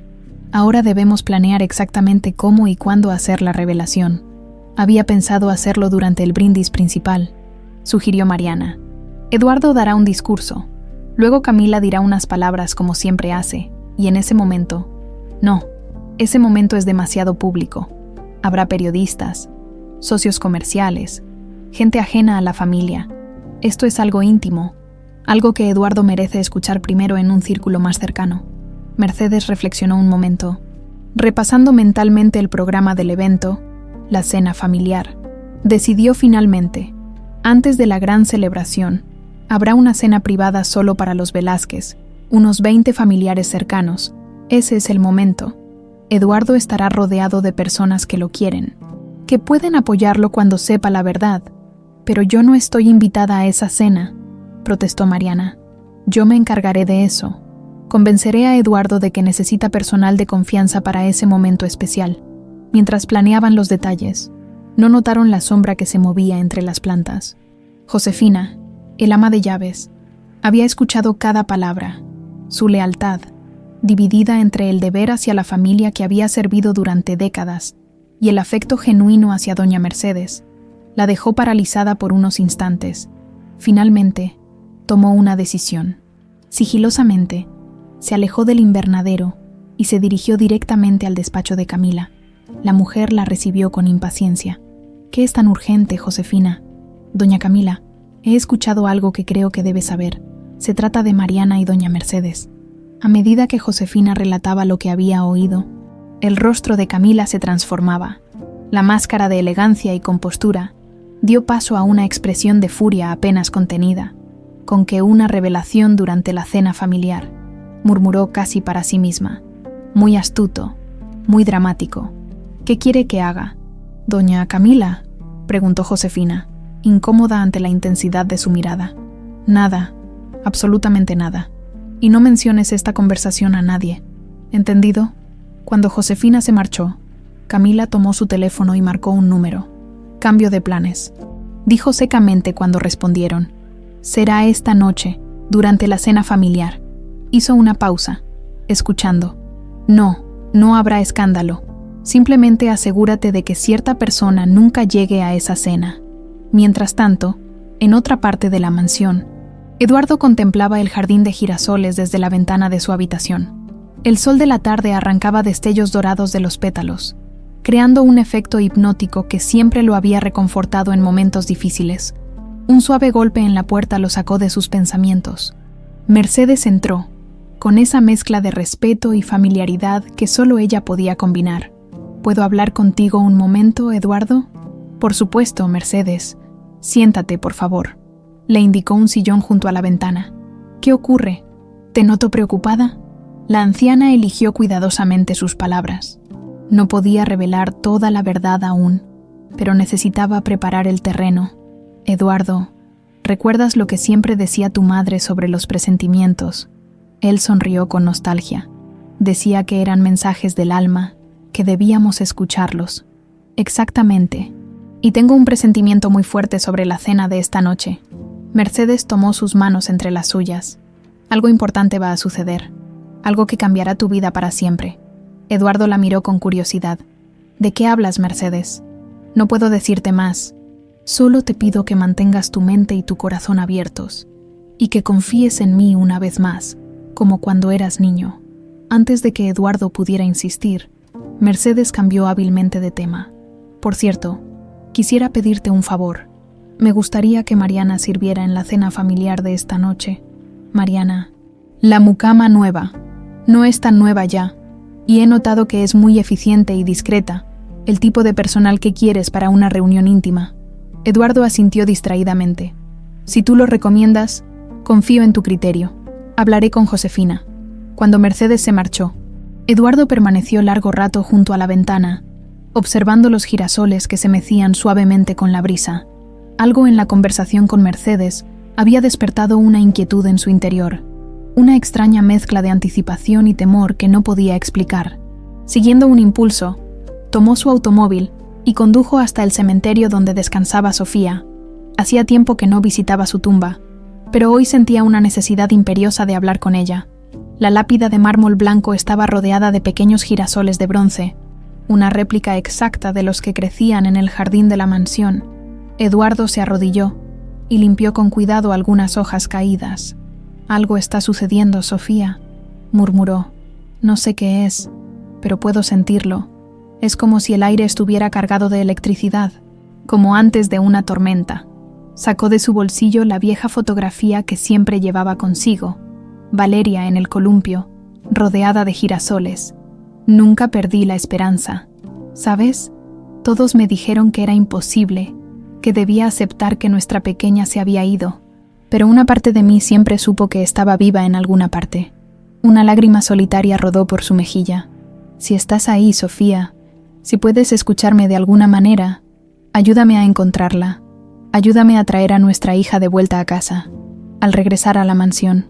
«Ahora debemos planear exactamente cómo y cuándo hacer la revelación. Había pensado hacerlo durante el brindis principal», sugirió Mariana. «Eduardo dará un discurso. Luego Camila dirá unas palabras como siempre hace, y en ese momento... No, ese momento es demasiado público. Habrá periodistas, socios comerciales, gente ajena a la familia. Esto es algo íntimo, algo que Eduardo merece escuchar primero en un círculo más cercano». Mercedes reflexionó un momento, repasando mentalmente el programa del evento, la cena familiar. Decidió finalmente: antes de la gran celebración, habrá una cena privada solo para los Velázquez, unos 20 familiares cercanos. Ese es el momento. Eduardo estará rodeado de personas que lo quieren, que pueden apoyarlo cuando sepa la verdad. «Pero yo no estoy invitada a esa cena», protestó Mariana. «Yo me encargaré de eso. Convenceré a Eduardo de que necesita personal de confianza para ese momento especial». Mientras planeaban los detalles, no notaron la sombra que se movía entre las plantas. Josefina, el ama de llaves, había escuchado cada palabra. Su lealtad, dividida entre el deber hacia la familia que había servido durante décadas y el afecto genuino hacia doña Mercedes, la dejó paralizada por unos instantes. Finalmente, tomó una decisión. Sigilosamente, se alejó del invernadero y se dirigió directamente al despacho de Camila. La mujer la recibió con impaciencia. «¿Qué es tan urgente, Josefina?» «Doña Camila, he escuchado algo que creo que debe saber. Se trata de Mariana y doña Mercedes». A medida que Josefina relataba lo que había oído, el rostro de Camila se transformaba. La máscara de elegancia y compostura dio paso a una expresión de furia apenas contenida. «Con que una revelación durante la cena familiar», murmuró casi para sí misma. «Muy astuto, muy dramático. ¿Qué quiere que haga?» «Doña Camila», preguntó Josefina, incómoda ante la intensidad de su mirada. «Nada, absolutamente nada. Y no menciones esta conversación a nadie. ¿Entendido?» Cuando Josefina se marchó, Camila tomó su teléfono y marcó un número. «Cambio de planes», dijo secamente cuando respondieron. «Será esta noche, durante la cena familiar». Hizo una pausa, escuchando. No habrá escándalo. Simplemente asegúrate de que cierta persona nunca llegue a esa cena». Mientras tanto, en otra parte de la mansión, Eduardo contemplaba el jardín de girasoles desde la ventana de su habitación. El sol de la tarde arrancaba destellos dorados de los pétalos, creando un efecto hipnótico que siempre lo había reconfortado en momentos difíciles. Un suave golpe en la puerta lo sacó de sus pensamientos. Mercedes entró, con esa mezcla de respeto y familiaridad que solo ella podía combinar. «¿Puedo hablar contigo un momento, Eduardo?» «Por supuesto, Mercedes. Siéntate, por favor», le indicó un sillón junto a la ventana. «¿Qué ocurre? ¿Te noto preocupada?» La anciana eligió cuidadosamente sus palabras. No podía revelar toda la verdad aún, pero necesitaba preparar el terreno. «Eduardo, ¿Recuerdas lo que siempre decía tu madre sobre los presentimientos? Él sonrió con nostalgia. Decía que eran mensajes del alma, que debíamos escucharlos. Exactamente. Y tengo un presentimiento muy fuerte sobre la cena de esta noche. Mercedes tomó sus manos entre las suyas. Algo importante va a suceder. Algo que cambiará tu vida para siempre. Eduardo la miró con curiosidad. ¿De qué hablas, Mercedes? No puedo decirte más. Solo te pido que mantengas tu mente y tu corazón abiertos, y que confíes en mí una vez más, como cuando eras niño. Antes de que Eduardo pudiera insistir, Mercedes cambió hábilmente de tema. Por cierto, quisiera pedirte un favor. Me gustaría que Mariana sirviera en la cena familiar de esta noche. Mariana, la mucama nueva. No es tan nueva ya, y he notado que es muy eficiente y discreta, el tipo de personal que quieres para una reunión íntima. Eduardo asintió distraídamente. Si tú lo recomiendas, confío en tu criterio. Hablaré con Josefina. Cuando Mercedes se marchó, Eduardo permaneció largo rato junto a la ventana, observando los girasoles que se mecían suavemente con la brisa. Algo en la conversación con Mercedes había despertado una inquietud en su interior, una extraña mezcla de anticipación y temor que no podía explicar. Siguiendo un impulso, tomó su automóvil y condujo hasta el cementerio donde descansaba Sofía. Hacía tiempo que no visitaba su tumba, pero hoy sentía una necesidad imperiosa de hablar con ella. La lápida de mármol blanco estaba rodeada de pequeños girasoles de bronce, una réplica exacta de los que crecían en el jardín de la mansión. Eduardo se arrodilló y limpió con cuidado algunas hojas caídas. «Algo está sucediendo, Sofía», murmuró. «No sé qué es, pero puedo sentirlo. Es como si el aire estuviera cargado de electricidad, como antes de una tormenta». Sacó de su bolsillo la vieja fotografía que siempre llevaba consigo. Valeria en el columpio, rodeada de girasoles. Nunca perdí la esperanza. ¿Sabes? Todos me dijeron que era imposible, que debía aceptar que nuestra pequeña se había ido, pero una parte de mí siempre supo que estaba viva en alguna parte. Una lágrima solitaria rodó por su mejilla. Si estás ahí, Sofía, si puedes escucharme de alguna manera, ayúdame a encontrarla. Ayúdame a traer a nuestra hija de vuelta a casa. Al regresar a la mansión,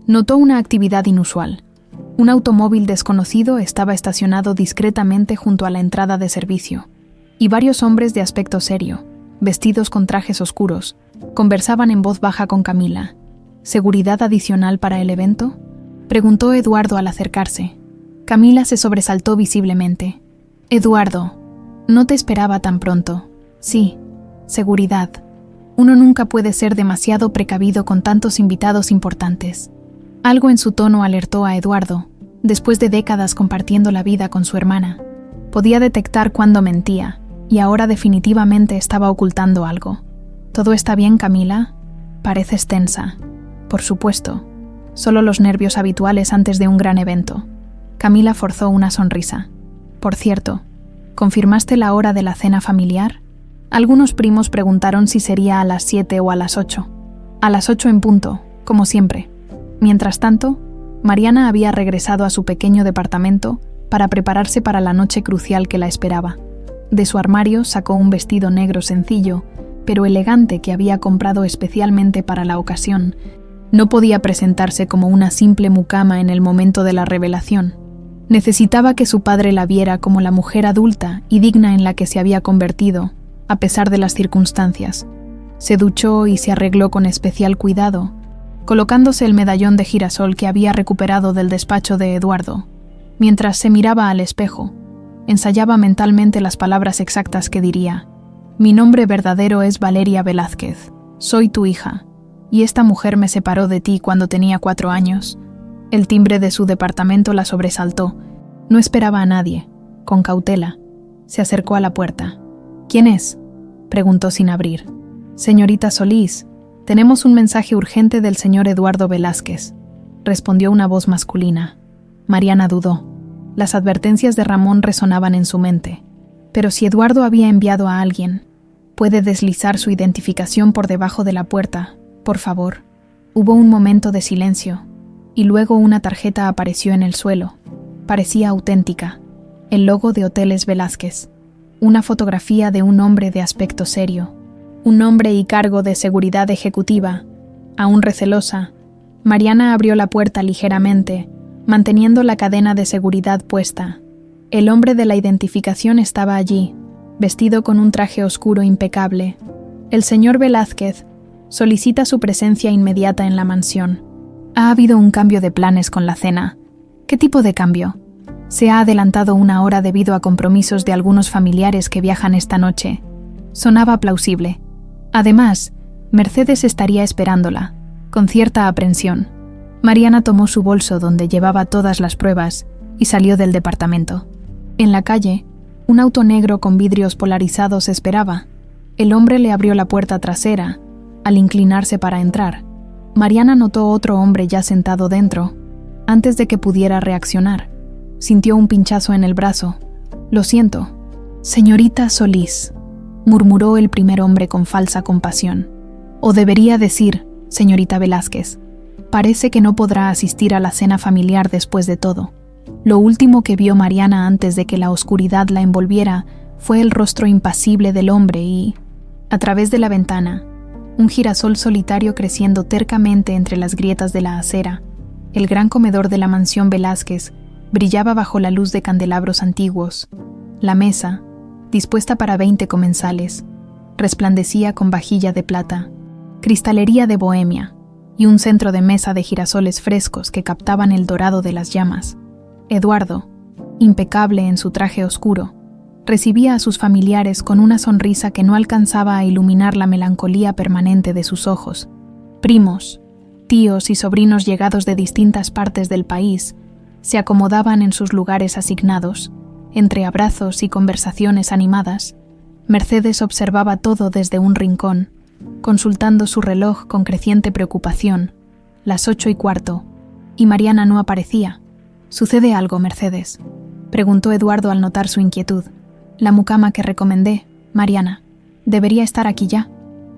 notó una actividad inusual. Un automóvil desconocido estaba estacionado discretamente junto a la entrada de servicio, y varios hombres de aspecto serio, vestidos con trajes oscuros, conversaban en voz baja con Camila. ¿Seguridad adicional para el evento?, preguntó Eduardo al acercarse. Camila se sobresaltó visiblemente. «Eduardo, no te esperaba tan pronto». «Sí, seguridad. Uno nunca puede ser demasiado precavido con tantos invitados importantes». Algo en su tono alertó a Eduardo, después de décadas compartiendo la vida con su hermana. Podía detectar cuándo mentía, y ahora definitivamente estaba ocultando algo. «¿Todo está bien, Camila? Pareces tensa». «Por supuesto. Solo los nervios habituales antes de un gran evento». Camila forzó una sonrisa. «Por cierto, ¿confirmaste la hora de la cena familiar?» Algunos primos preguntaron si sería a las 7 o a las 8. «A las 8 en punto, como siempre». Mientras tanto, Mariana había regresado a su pequeño departamento para prepararse para la noche crucial que la esperaba. De su armario sacó un vestido negro sencillo, pero elegante que había comprado especialmente para la ocasión. No podía presentarse como una simple mucama en el momento de la revelación. Necesitaba que su padre la viera como la mujer adulta y digna en la que se había convertido, a pesar de las circunstancias. Se duchó y se arregló con especial cuidado, colocándose el medallón de girasol que había recuperado del despacho de Eduardo. Mientras se miraba al espejo, ensayaba mentalmente las palabras exactas que diría. «Mi nombre verdadero es Valeria Velázquez. Soy tu hija, y esta mujer me separó de ti cuando tenía 4 años». El timbre de su departamento la sobresaltó. No esperaba a nadie. Con cautela, se acercó a la puerta. «¿Quién es?», preguntó sin abrir. «Señorita Solís, tenemos un mensaje urgente del señor Eduardo Velázquez», respondió una voz masculina. Mariana dudó. Las advertencias de Ramón resonaban en su mente. Pero si Eduardo había enviado a alguien, ¿puede deslizar su identificación por debajo de la puerta, por favor? Hubo un momento de silencio, y luego una tarjeta apareció en el suelo. Parecía auténtica. El logo de Hoteles Velázquez. Una fotografía de un hombre de aspecto serio. un nombre y cargo de seguridad ejecutiva. Aún recelosa, Mariana abrió la puerta ligeramente, manteniendo la cadena de seguridad puesta. El hombre de la identificación estaba allí, vestido con un traje oscuro impecable. El señor Velázquez solicita su presencia inmediata en la mansión. Ha habido un cambio de planes con la cena. ¿Qué tipo de cambio? Se ha adelantado 1 hora debido a compromisos de algunos familiares que viajan esta noche. Sonaba plausible. Además, Mercedes estaría esperándola, con cierta aprensión. Mariana tomó su bolso donde llevaba todas las pruebas y salió del departamento. En la calle, un auto negro con vidrios polarizados esperaba. El hombre le abrió la puerta trasera. Al inclinarse para entrar, Mariana notó otro hombre ya sentado dentro. Antes de que pudiera reaccionar, sintió un pinchazo en el brazo. «Lo siento, señorita Solís», murmuró el primer hombre con falsa compasión. «O debería decir, señorita Velázquez, parece que no podrá asistir a la cena familiar después de todo». Lo último que vio Mariana antes de que la oscuridad la envolviera fue el rostro impasible del hombre y, a través de la ventana, un girasol solitario creciendo tercamente entre las grietas de la acera. El gran comedor de la mansión Velázquez brillaba bajo la luz de candelabros antiguos. La mesa, dispuesta para 20 comensales, resplandecía con vajilla de plata, cristalería de Bohemia y un centro de mesa de girasoles frescos que captaban el dorado de las llamas. Eduardo, impecable en su traje oscuro, recibía a sus familiares con una sonrisa que no alcanzaba a iluminar la melancolía permanente de sus ojos. Primos, tíos y sobrinos llegados de distintas partes del país se acomodaban en sus lugares asignados. Entre abrazos y conversaciones animadas, Mercedes observaba todo desde un rincón, consultando su reloj con creciente preocupación. Las 8:15, y Mariana no aparecía. «¿Sucede algo, Mercedes?», preguntó Eduardo al notar su inquietud. «La mucama que recomendé, Mariana, debería estar aquí ya.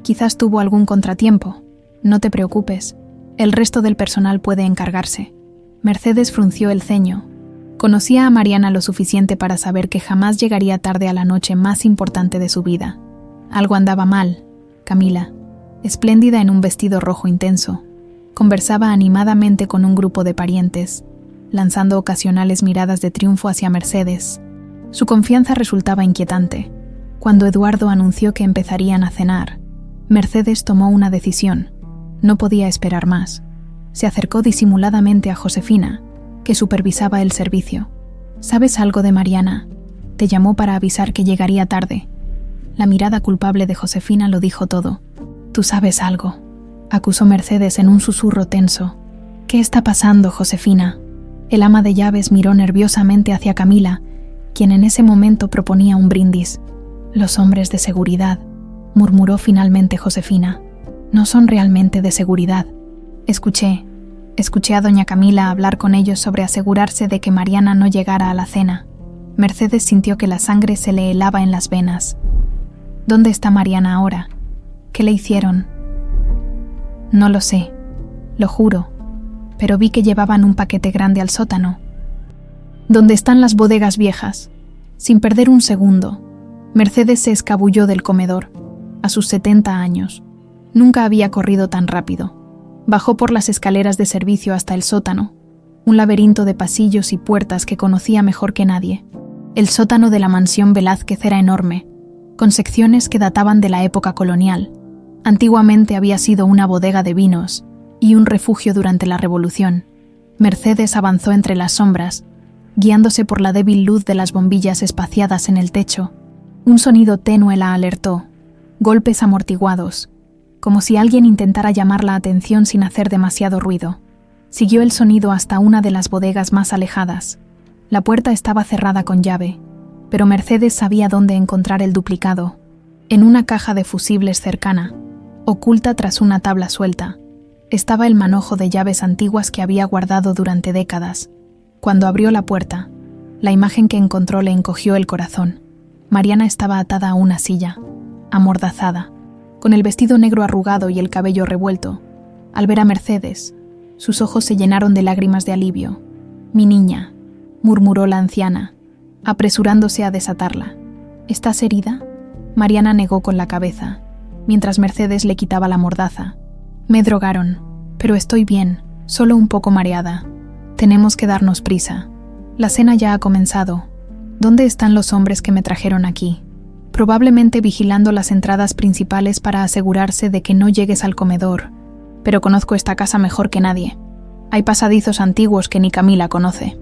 Quizás tuvo algún contratiempo. No te preocupes, el resto del personal puede encargarse». Mercedes frunció el ceño. Conocía a Mariana lo suficiente para saber que jamás llegaría tarde a la noche más importante de su vida. Algo andaba mal. Camila, espléndida en un vestido rojo intenso, conversaba animadamente con un grupo de parientes, lanzando ocasionales miradas de triunfo hacia Mercedes. Su confianza resultaba inquietante. Cuando Eduardo anunció que empezarían a cenar, Mercedes tomó una decisión. No podía esperar más. Se acercó disimuladamente a Josefina, que supervisaba el servicio. «¿Sabes algo de Mariana? Te llamó para avisar que llegaría tarde». La mirada culpable de Josefina lo dijo todo. «Tú sabes algo», acusó Mercedes en un susurro tenso. «¿Qué está pasando, Josefina?». El ama de llaves miró nerviosamente hacia Camila, quien en ese momento proponía un brindis. «Los hombres de seguridad», murmuró finalmente Josefina. «No son realmente de seguridad. Escuché a doña Camila hablar con ellos sobre asegurarse de que Mariana no llegara a la cena». Mercedes sintió que la sangre se le helaba en las venas. «¿Dónde está Mariana ahora? ¿Qué le hicieron?» «No lo sé, lo juro, pero vi que llevaban un paquete grande al sótano, donde están las bodegas viejas». Sin perder un segundo, Mercedes se escabulló del comedor. A sus 70 años, nunca había corrido tan rápido. Bajó por las escaleras de servicio hasta el sótano, un laberinto de pasillos y puertas que conocía mejor que nadie. El sótano de la mansión Velázquez era enorme, con secciones que databan de la época colonial. Antiguamente había sido una bodega de vinos y un refugio durante la Revolución. Mercedes avanzó entre las sombras, guiándose por la débil luz de las bombillas espaciadas en el techo. Un sonido tenue la alertó, golpes amortiguados, como si alguien intentara llamar la atención sin hacer demasiado ruido. Siguió el sonido hasta una de las bodegas más alejadas. La puerta estaba cerrada con llave, pero Mercedes sabía dónde encontrar el duplicado. En una caja de fusibles cercana, oculta tras una tabla suelta, estaba el manojo de llaves antiguas que había guardado durante décadas. Cuando abrió la puerta, la imagen que encontró le encogió el corazón. Mariana estaba atada a una silla, amordazada, con el vestido negro arrugado y el cabello revuelto. Al ver a Mercedes, sus ojos se llenaron de lágrimas de alivio. «Mi niña», murmuró la anciana, apresurándose a desatarla. «¿Estás herida?». Mariana negó con la cabeza. mientras Mercedes le quitaba la mordaza. Me drogaron, pero estoy bien, solo un poco mareada. Tenemos que darnos prisa. La cena ya ha comenzado. ¿Dónde están los hombres que me trajeron aquí? Probablemente vigilando las entradas principales para asegurarse de que no llegues al comedor. Pero conozco esta casa mejor que nadie. Hay pasadizos antiguos que ni Camila conoce.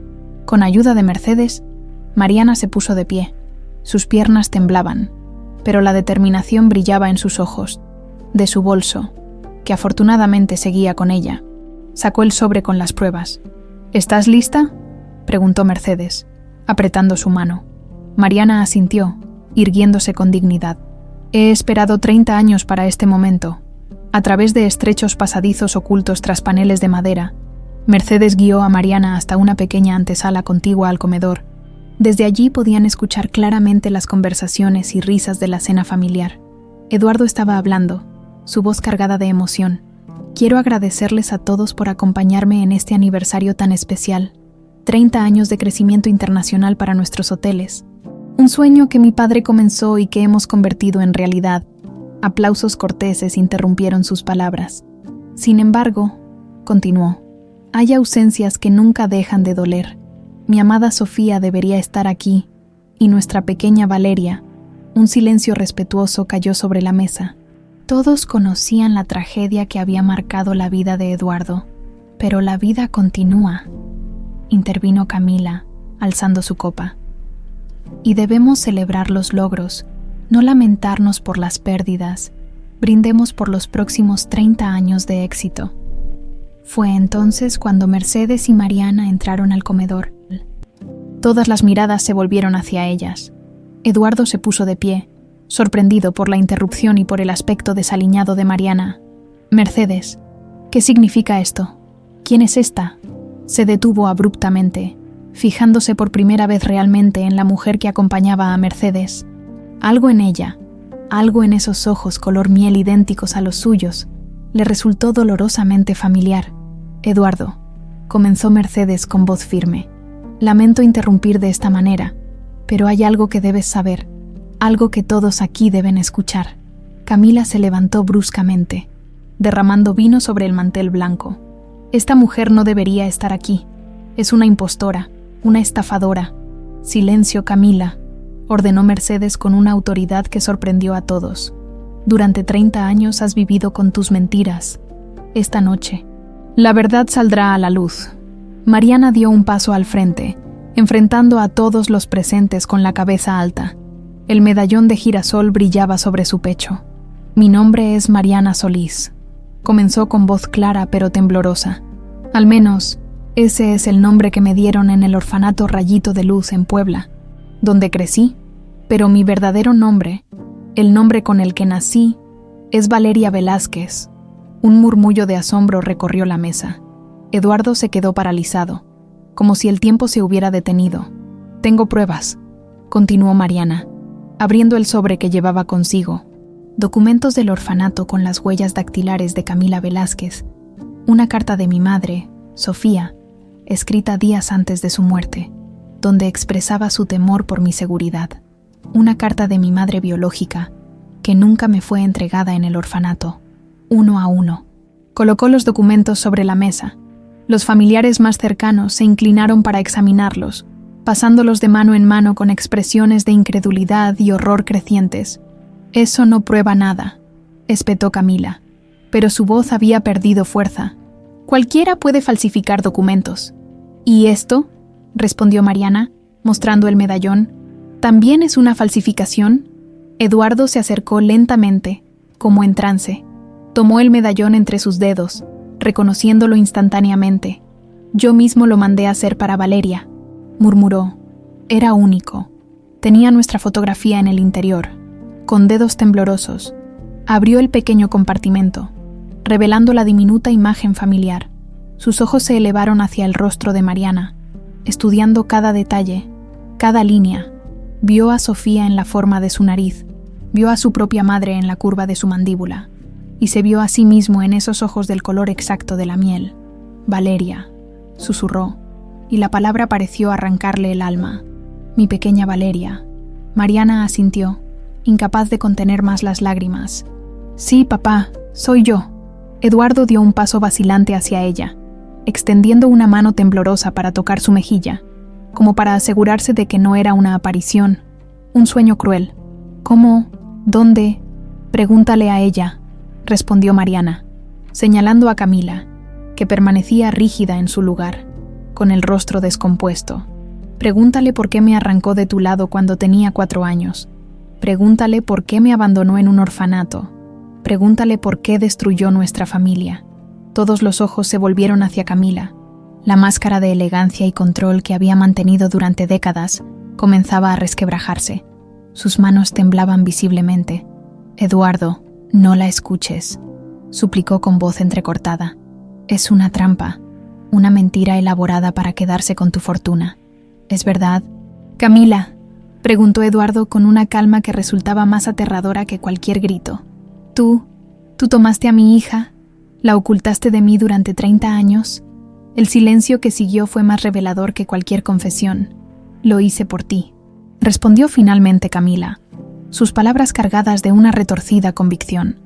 Con ayuda de Mercedes, Mariana se puso de pie. Sus piernas temblaban, pero la determinación brillaba en sus ojos. De su bolso, que afortunadamente seguía con ella, sacó el sobre con las pruebas. ¿Estás lista?, preguntó Mercedes, apretando su mano. Mariana asintió, irguiéndose con dignidad. He esperado 30 años para este momento. A través de estrechos pasadizos ocultos tras paneles de madera, Mercedes guió a Mariana hasta una pequeña antesala contigua al comedor. Desde allí podían escuchar claramente las conversaciones y risas de la cena familiar. Eduardo estaba hablando, su voz cargada de emoción. Quiero agradecerles a todos por acompañarme en este aniversario tan especial. 30 años de crecimiento internacional para nuestros hoteles. Un sueño que mi padre comenzó y que hemos convertido en realidad. Aplausos corteses interrumpieron sus palabras. Sin embargo, continuó, hay ausencias que nunca dejan de doler. Mi amada Sofía debería estar aquí, y nuestra pequeña Valeria. Un silencio respetuoso cayó sobre la mesa. Todos conocían la tragedia que había marcado la vida de Eduardo, pero la vida continúa, intervino Camila, alzando su copa. Y debemos celebrar los logros, no lamentarnos por las pérdidas. Brindemos por los próximos 30 años de éxito. Fue entonces cuando Mercedes y Mariana entraron al comedor. Todas las miradas se volvieron hacia ellas. Eduardo se puso de pie, sorprendido por la interrupción y por el aspecto desaliñado de Mariana. Mercedes, ¿qué significa esto? ¿Quién es esta? Se detuvo abruptamente, fijándose por primera vez realmente en la mujer que acompañaba a Mercedes. Algo en ella, algo en esos ojos color miel idénticos a los suyos, le resultó dolorosamente familiar. Eduardo, comenzó Mercedes con voz firme. Lamento interrumpir de esta manera, pero hay algo que debes saber, algo que todos aquí deben escuchar. Camila se levantó bruscamente, derramando vino sobre el mantel blanco. Esta mujer no debería estar aquí. Es una impostora, una estafadora. Silencio, Camila, ordenó Mercedes con una autoridad que sorprendió a todos. Durante 30 años has vivido con tus mentiras. Esta noche, la verdad saldrá a la luz. Mariana dio un paso al frente, enfrentando a todos los presentes con la cabeza alta. El medallón de girasol brillaba sobre su pecho. Mi nombre es Mariana Solís. Comenzó con voz clara pero temblorosa. Al menos, ese es el nombre que me dieron en el orfanato Rayito de Luz en Puebla, donde crecí, pero mi verdadero nombre, el nombre con el que nací, es Valeria Velázquez. Un murmullo de asombro recorrió la mesa. Eduardo se quedó paralizado, como si el tiempo se hubiera detenido. Tengo pruebas, continuó Mariana, abriendo el sobre que llevaba consigo. Documentos del orfanato con las huellas dactilares de Camila Velázquez, una carta de mi madre, Sofía, escrita días antes de su muerte, donde expresaba su temor por mi seguridad. Una carta de mi madre biológica, que nunca me fue entregada en el orfanato, 1 a 1. Colocó los documentos sobre la mesa. Los familiares más cercanos se inclinaron para examinarlos, pasándolos de mano en mano con expresiones de incredulidad y horror crecientes. Eso no prueba nada, espetó Camila, pero su voz había perdido fuerza. Cualquiera puede falsificar documentos. ¿Y esto?, respondió Mariana, mostrando el medallón. ¿También es una falsificación? Eduardo se acercó lentamente, como en trance. Tomó el medallón entre sus dedos, reconociéndolo instantáneamente. Yo mismo lo mandé a hacer para Valeria, murmuró. Era único. Tenía nuestra fotografía en el interior. Con dedos temblorosos, abrió el pequeño compartimento, revelando la diminuta imagen familiar. Sus ojos se elevaron hacia el rostro de Mariana, estudiando cada detalle, cada línea. Vio a Sofía en la forma de su nariz, vio a su propia madre en la curva de su mandíbula, y se vio a sí mismo en esos ojos del color exacto de la miel. Valeria, susurró, y la palabra pareció arrancarle el alma. Mi pequeña Valeria. Mariana asintió, incapaz de contener más las lágrimas. Sí, papá, soy yo. Eduardo dio un paso vacilante hacia ella, extendiendo una mano temblorosa para tocar su mejilla, como para asegurarse de que no era una aparición, un sueño cruel. ¿Cómo? ¿Dónde? Pregúntale a ella, respondió Mariana, señalando a Camila, que permanecía rígida en su lugar, con el rostro descompuesto. Pregúntale por qué me arrancó de tu lado cuando tenía 4 años. Pregúntale por qué me abandonó en un orfanato. Pregúntale por qué destruyó nuestra familia. Todos los ojos se volvieron hacia Camila. La máscara de elegancia y control que había mantenido durante décadas comenzaba a resquebrajarse. Sus manos temblaban visiblemente. Eduardo, no la escuches, suplicó con voz entrecortada. Es una trampa, una mentira elaborada para quedarse con tu fortuna. ¿Es verdad? Camila, preguntó Eduardo con una calma que resultaba más aterradora que cualquier grito. ¿Tú tomaste a mi hija? ¿La ocultaste de mí durante 30 años? El silencio que siguió fue más revelador que cualquier confesión. Lo hice por ti, respondió finalmente Camila, sus palabras cargadas de una retorcida convicción.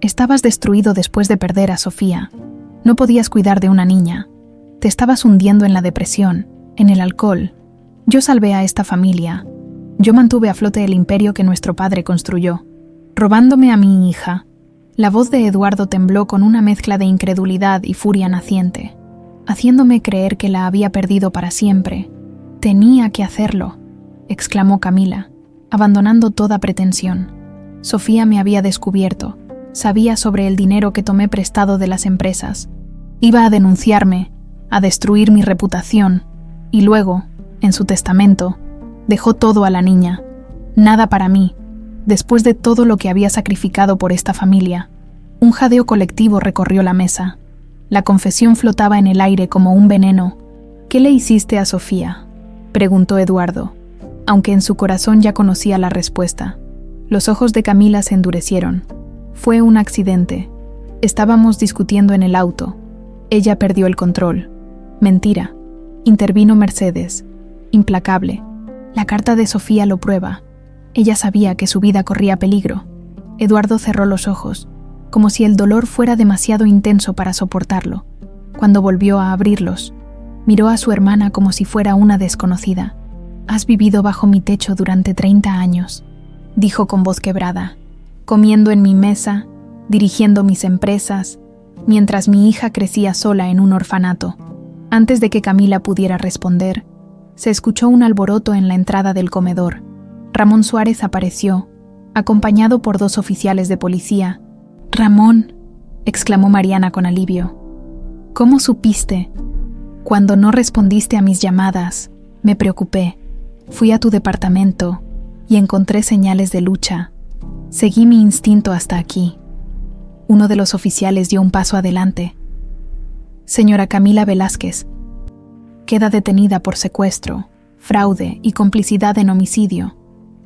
Estabas destruido después de perder a Sofía. No podías cuidar de una niña. Te estabas hundiendo en la depresión, en el alcohol. Yo salvé a esta familia. Yo mantuve a flote el imperio que nuestro padre construyó, robándome a mi hija. La voz de Eduardo tembló con una mezcla de incredulidad y furia naciente, haciéndome creer que la había perdido para siempre. Tenía que hacerlo, exclamó Camila, abandonando toda pretensión. Sofía me había descubierto, sabía sobre el dinero que tomé prestado de las empresas. Iba a denunciarme, a destruir mi reputación, y luego, en su testamento, dejó todo a la niña. Nada para mí, después de todo lo que había sacrificado por esta familia. Un jadeo colectivo recorrió la mesa. La confesión flotaba en el aire como un veneno. ¿Qué le hiciste a Sofía?, preguntó Eduardo, aunque en su corazón ya conocía la respuesta. Los ojos de Camila se endurecieron. Fue un accidente. Estábamos discutiendo en el auto. Ella perdió el control. Mentira. Intervino Mercedes, implacable. La carta de Sofía lo prueba. Ella sabía que su vida corría peligro. Eduardo cerró los ojos, como si el dolor fuera demasiado intenso para soportarlo. Cuando volvió a abrirlos, miró a su hermana como si fuera una desconocida. «Has vivido bajo mi techo durante 30 años», dijo con voz quebrada, «comiendo en mi mesa, dirigiendo mis empresas, mientras mi hija crecía sola en un orfanato». Antes de que Camila pudiera responder, se escuchó un alboroto en la entrada del comedor. Ramón Suárez apareció, acompañado por 2 oficiales de policía. «Ramón», exclamó Mariana con alivio. «¿Cómo supiste?» «Cuando no respondiste a mis llamadas, me preocupé. Fui a tu departamento y encontré señales de lucha. Seguí mi instinto hasta aquí». Uno de los oficiales dio un paso adelante. «Señora Camila Velázquez, queda detenida por secuestro, fraude y complicidad en homicidio.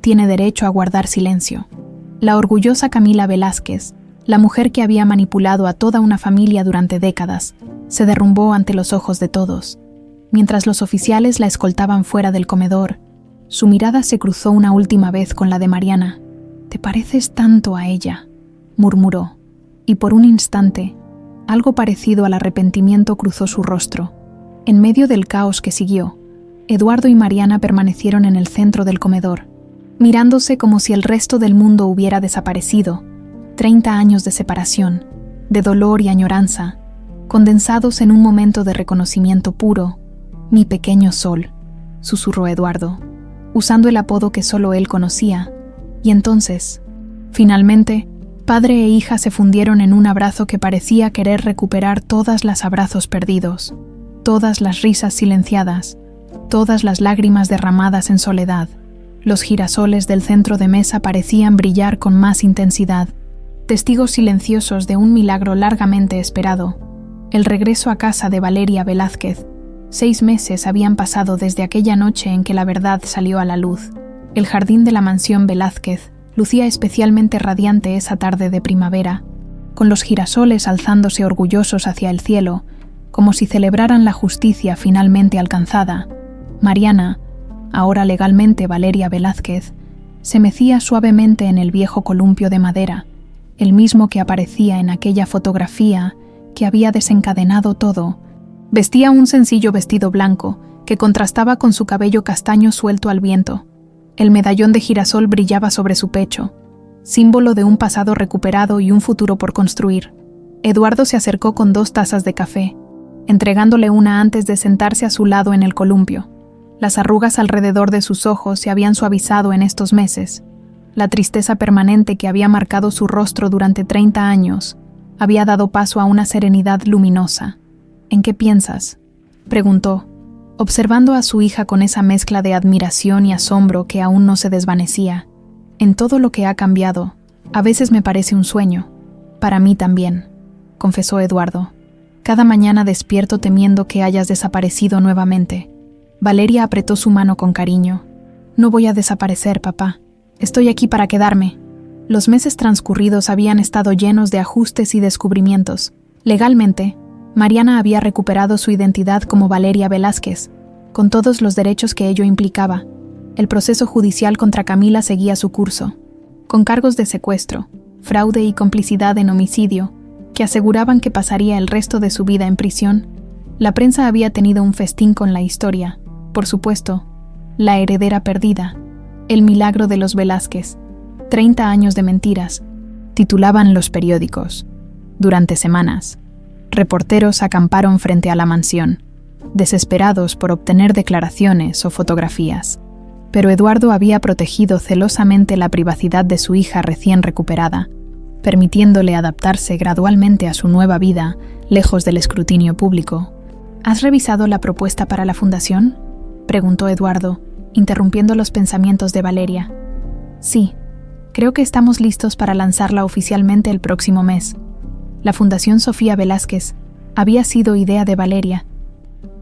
Tiene derecho a guardar silencio». La orgullosa Camila Velázquez, la mujer que había manipulado a toda una familia durante décadas, se derrumbó ante los ojos de todos. Mientras los oficiales la escoltaban fuera del comedor, su mirada se cruzó una última vez con la de Mariana. «Te pareces tanto a ella», murmuró, y por un instante, algo parecido al arrepentimiento cruzó su rostro. En medio del caos que siguió, Eduardo y Mariana permanecieron en el centro del comedor, mirándose como si el resto del mundo hubiera desaparecido. 30 años de separación, de dolor y añoranza, condensados en un momento de reconocimiento puro. «Mi pequeño sol», susurró Eduardo, usando el apodo que solo él conocía, y entonces, finalmente, padre e hija se fundieron en un abrazo que parecía querer recuperar todas las abrazos perdidos, todas las risas silenciadas, todas las lágrimas derramadas en soledad. Los girasoles del centro de mesa parecían brillar con más intensidad, testigos silenciosos de un milagro largamente esperado, el regreso a casa de Valeria Velázquez. 6 meses habían pasado desde aquella noche en que la verdad salió a la luz. El jardín de la mansión Velázquez lucía especialmente radiante esa tarde de primavera, con los girasoles alzándose orgullosos hacia el cielo, como si celebraran la justicia finalmente alcanzada. Mariana, ahora legalmente Valeria Velázquez, se mecía suavemente en el viejo columpio de madera, el mismo que aparecía en aquella fotografía que había desencadenado todo. Vestía un sencillo vestido blanco que contrastaba con su cabello castaño suelto al viento. El medallón de girasol brillaba sobre su pecho, símbolo de un pasado recuperado y un futuro por construir. Eduardo se acercó con 2 tazas de café, entregándole una antes de sentarse a su lado en el columpio. Las arrugas alrededor de sus ojos se habían suavizado en estos meses. La tristeza permanente que había marcado su rostro durante 30 años había dado paso a una serenidad luminosa. ¿En qué piensas?, preguntó, observando a su hija con esa mezcla de admiración y asombro que aún no se desvanecía. En todo lo que ha cambiado, a veces me parece un sueño. Para mí también, confesó Eduardo. Cada mañana despierto temiendo que hayas desaparecido nuevamente. Valeria apretó su mano con cariño. No voy a desaparecer, papá. Estoy aquí para quedarme. Los meses transcurridos habían estado llenos de ajustes y descubrimientos. Legalmente, Mariana había recuperado su identidad como Valeria Velázquez, con todos los derechos que ello implicaba. El proceso judicial contra Camila seguía su curso, con cargos de secuestro, fraude y complicidad en homicidio, que aseguraban que pasaría el resto de su vida en prisión. La prensa había tenido un festín con la historia. Por supuesto, la heredera perdida, el milagro de los Velázquez, 30 años de mentiras, titulaban los periódicos. Durante semanas, reporteros acamparon frente a la mansión, desesperados por obtener declaraciones o fotografías. Pero Eduardo había protegido celosamente la privacidad de su hija recién recuperada, permitiéndole adaptarse gradualmente a su nueva vida, lejos del escrutinio público. ¿Has revisado la propuesta para la fundación?, preguntó Eduardo, interrumpiendo los pensamientos de Valeria. Sí, creo que estamos listos para lanzarla oficialmente el próximo mes. La Fundación Sofía Velázquez había sido idea de Valeria.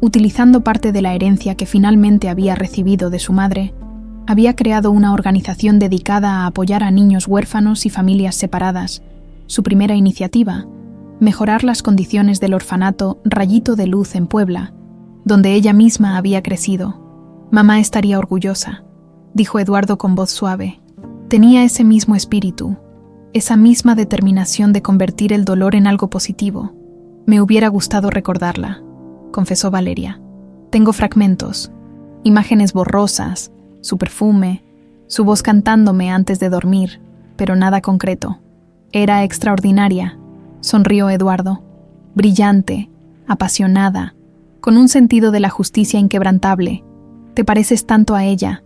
Utilizando parte de la herencia que finalmente había recibido de su madre, había creado una organización dedicada a apoyar a niños huérfanos y familias separadas. Su primera iniciativa, mejorar las condiciones del orfanato Rayito de Luz en Puebla, donde ella misma había crecido. Mamá estaría orgullosa, dijo Eduardo con voz suave. Tenía ese mismo espíritu, esa misma determinación de convertir el dolor en algo positivo. Me hubiera gustado recordarla, confesó Valeria. Tengo fragmentos, imágenes borrosas, su perfume, su voz cantándome antes de dormir, pero nada concreto. Era extraordinaria, sonrió Eduardo, brillante, apasionada, con un sentido de la justicia inquebrantable. Te pareces tanto a ella,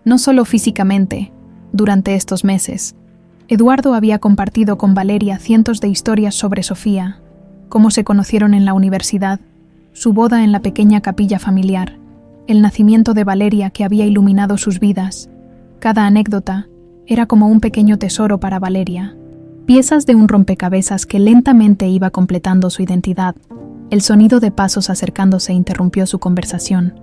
no solo físicamente, durante estos meses. Eduardo había compartido con Valeria cientos de historias sobre Sofía, cómo se conocieron en la universidad, su boda en la pequeña capilla familiar, el nacimiento de Valeria que había iluminado sus vidas. Cada anécdota era como un pequeño tesoro para Valeria, piezas de un rompecabezas que lentamente iba completando su identidad. El sonido de pasos acercándose interrumpió su conversación.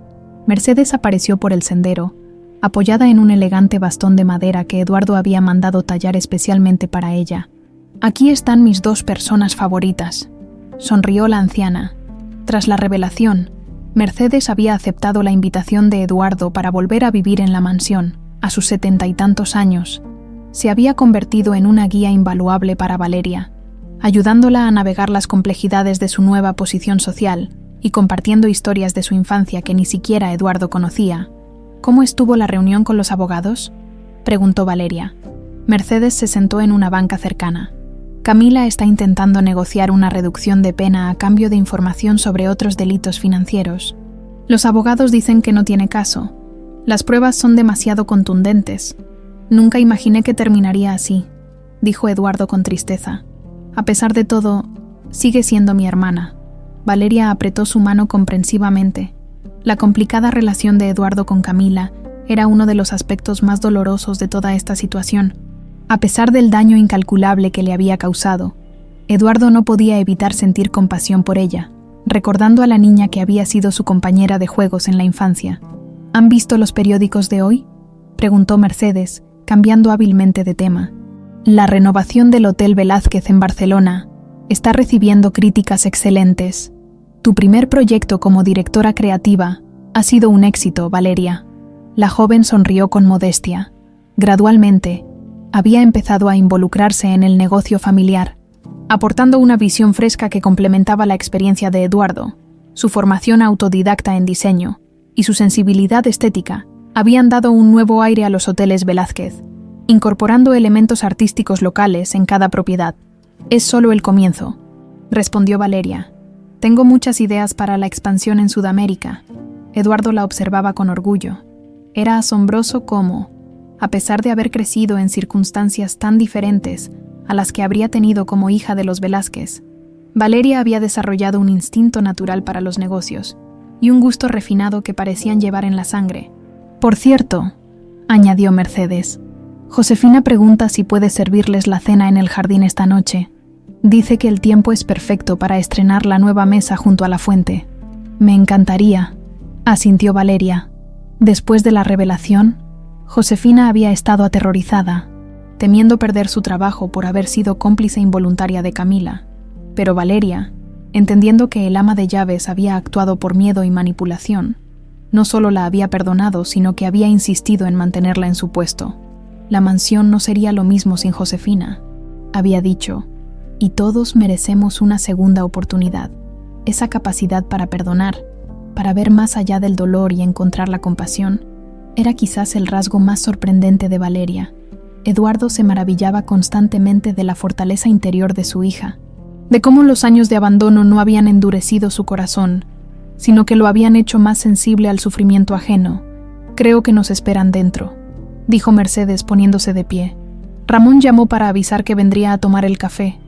Mercedes apareció por el sendero, apoyada en un elegante bastón de madera que Eduardo había mandado tallar especialmente para ella. Aquí están mis 2 personas favoritas, sonrió la anciana. Tras la revelación, Mercedes había aceptado la invitación de Eduardo para volver a vivir en la mansión, a sus 70 y tantos años. Se había convertido en una guía invaluable para Valeria, ayudándola a navegar las complejidades de su nueva posición social y compartiendo historias de su infancia que ni siquiera Eduardo conocía. ¿Cómo estuvo la reunión con los abogados?, preguntó Valeria. Mercedes se sentó en una banca cercana. Camila está intentando negociar una reducción de pena a cambio de información sobre otros delitos financieros. Los abogados dicen que no tiene caso. Las pruebas son demasiado contundentes. Nunca imaginé que terminaría así, dijo Eduardo con tristeza. A pesar de todo, sigue siendo mi hermana. Valeria apretó su mano comprensivamente. La complicada relación de Eduardo con Camila era uno de los aspectos más dolorosos de toda esta situación. A pesar del daño incalculable que le había causado, Eduardo no podía evitar sentir compasión por ella, recordando a la niña que había sido su compañera de juegos en la infancia. ¿Han visto los periódicos de hoy?, preguntó Mercedes, cambiando hábilmente de tema. La renovación del Hotel Velázquez en Barcelona está recibiendo críticas excelentes. Tu primer proyecto como directora creativa ha sido un éxito, Valeria. La joven sonrió con modestia. Gradualmente, Había empezado a involucrarse en el negocio familiar, aportando una visión fresca que complementaba la experiencia de Eduardo. Su formación autodidacta en diseño y su sensibilidad estética habían dado un nuevo aire a los hoteles Velázquez, incorporando elementos artísticos locales en cada propiedad. «Es solo el comienzo», respondió Valeria. «Tengo muchas ideas para la expansión en Sudamérica». Eduardo la observaba con orgullo. Era asombroso cómo, a pesar de haber crecido en circunstancias tan diferentes a las que habría tenido como hija de los Velázquez, Valeria había desarrollado un instinto natural para los negocios y un gusto refinado que parecían llevar en la sangre. «Por cierto», añadió Mercedes, «Josefina pregunta si puede servirles la cena en el jardín esta noche. Dice que el tiempo es perfecto para estrenar la nueva mesa junto a la fuente». «Me encantaría», asintió Valeria. Después de la revelación, Josefina había estado aterrorizada, temiendo perder su trabajo por haber sido cómplice involuntaria de Camila. Pero Valeria, entendiendo que el ama de llaves había actuado por miedo y manipulación, no solo la había perdonado, sino que había insistido en mantenerla en su puesto. La mansión no sería lo mismo sin Josefina, había dicho, y todos merecemos una segunda oportunidad, esa capacidad para perdonar, para ver más allá del dolor y encontrar la compasión. Era quizás el rasgo más sorprendente de Valeria. Eduardo se maravillaba constantemente de la fortaleza interior de su hija, de cómo los años de abandono no habían endurecido su corazón, sino que lo habían hecho más sensible al sufrimiento ajeno. «Creo que nos esperan dentro», dijo Mercedes poniéndose de pie. «Ramón llamó para avisar que vendría a tomar el café.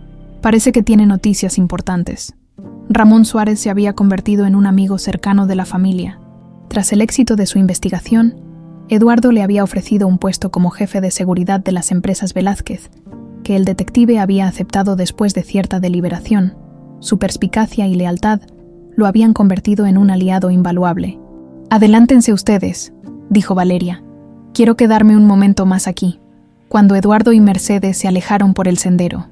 Parece que tiene noticias importantes». Ramón Suárez se había convertido en un amigo cercano de la familia. Tras el éxito de su investigación, Eduardo le había ofrecido un puesto como jefe de seguridad de las empresas Velázquez, que el detective había aceptado después de cierta deliberación. Su perspicacia y lealtad lo habían convertido en un aliado invaluable. «Adelántense ustedes», dijo Valeria. «Quiero quedarme un momento más aquí». Cuando Eduardo y Mercedes se alejaron por el sendero,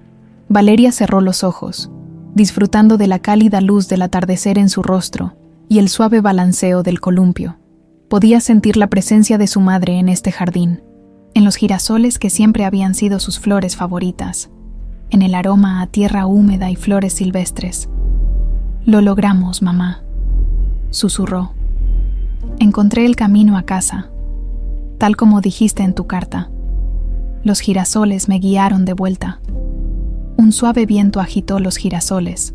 Valeria cerró los ojos, disfrutando de la cálida luz del atardecer en su rostro y el suave balanceo del columpio. Podía sentir la presencia de su madre en este jardín, en los girasoles que siempre habían sido sus flores favoritas, en el aroma a tierra húmeda y flores silvestres. «Lo logramos, mamá», susurró. «Encontré el camino a casa, tal como dijiste en tu carta. Los girasoles me guiaron de vuelta». Un suave viento agitó los girasoles,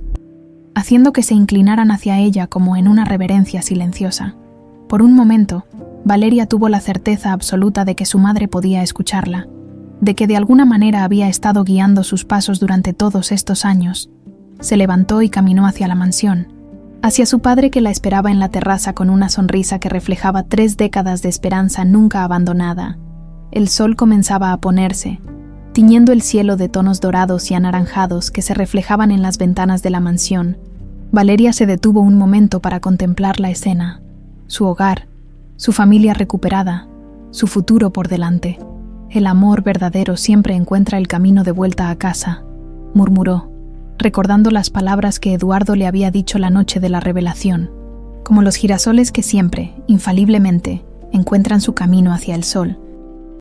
haciendo que se inclinaran hacia ella como en una reverencia silenciosa. Por un momento, Valeria tuvo la certeza absoluta de que su madre podía escucharla, de que de alguna manera había estado guiando sus pasos durante todos estos años. Se levantó y caminó hacia la mansión, hacia su padre que la esperaba en la terraza con una sonrisa que reflejaba 3 décadas de esperanza nunca abandonada. El sol comenzaba a ponerse, tiñendo el cielo de tonos dorados y anaranjados que se reflejaban en las ventanas de la mansión. Valeria se detuvo un momento para contemplar la escena. Su hogar, su familia recuperada, su futuro por delante. «El amor verdadero siempre encuentra el camino de vuelta a casa», murmuró, recordando las palabras que Eduardo le había dicho la noche de la revelación. «Como los girasoles que siempre, infaliblemente, encuentran su camino hacia el sol».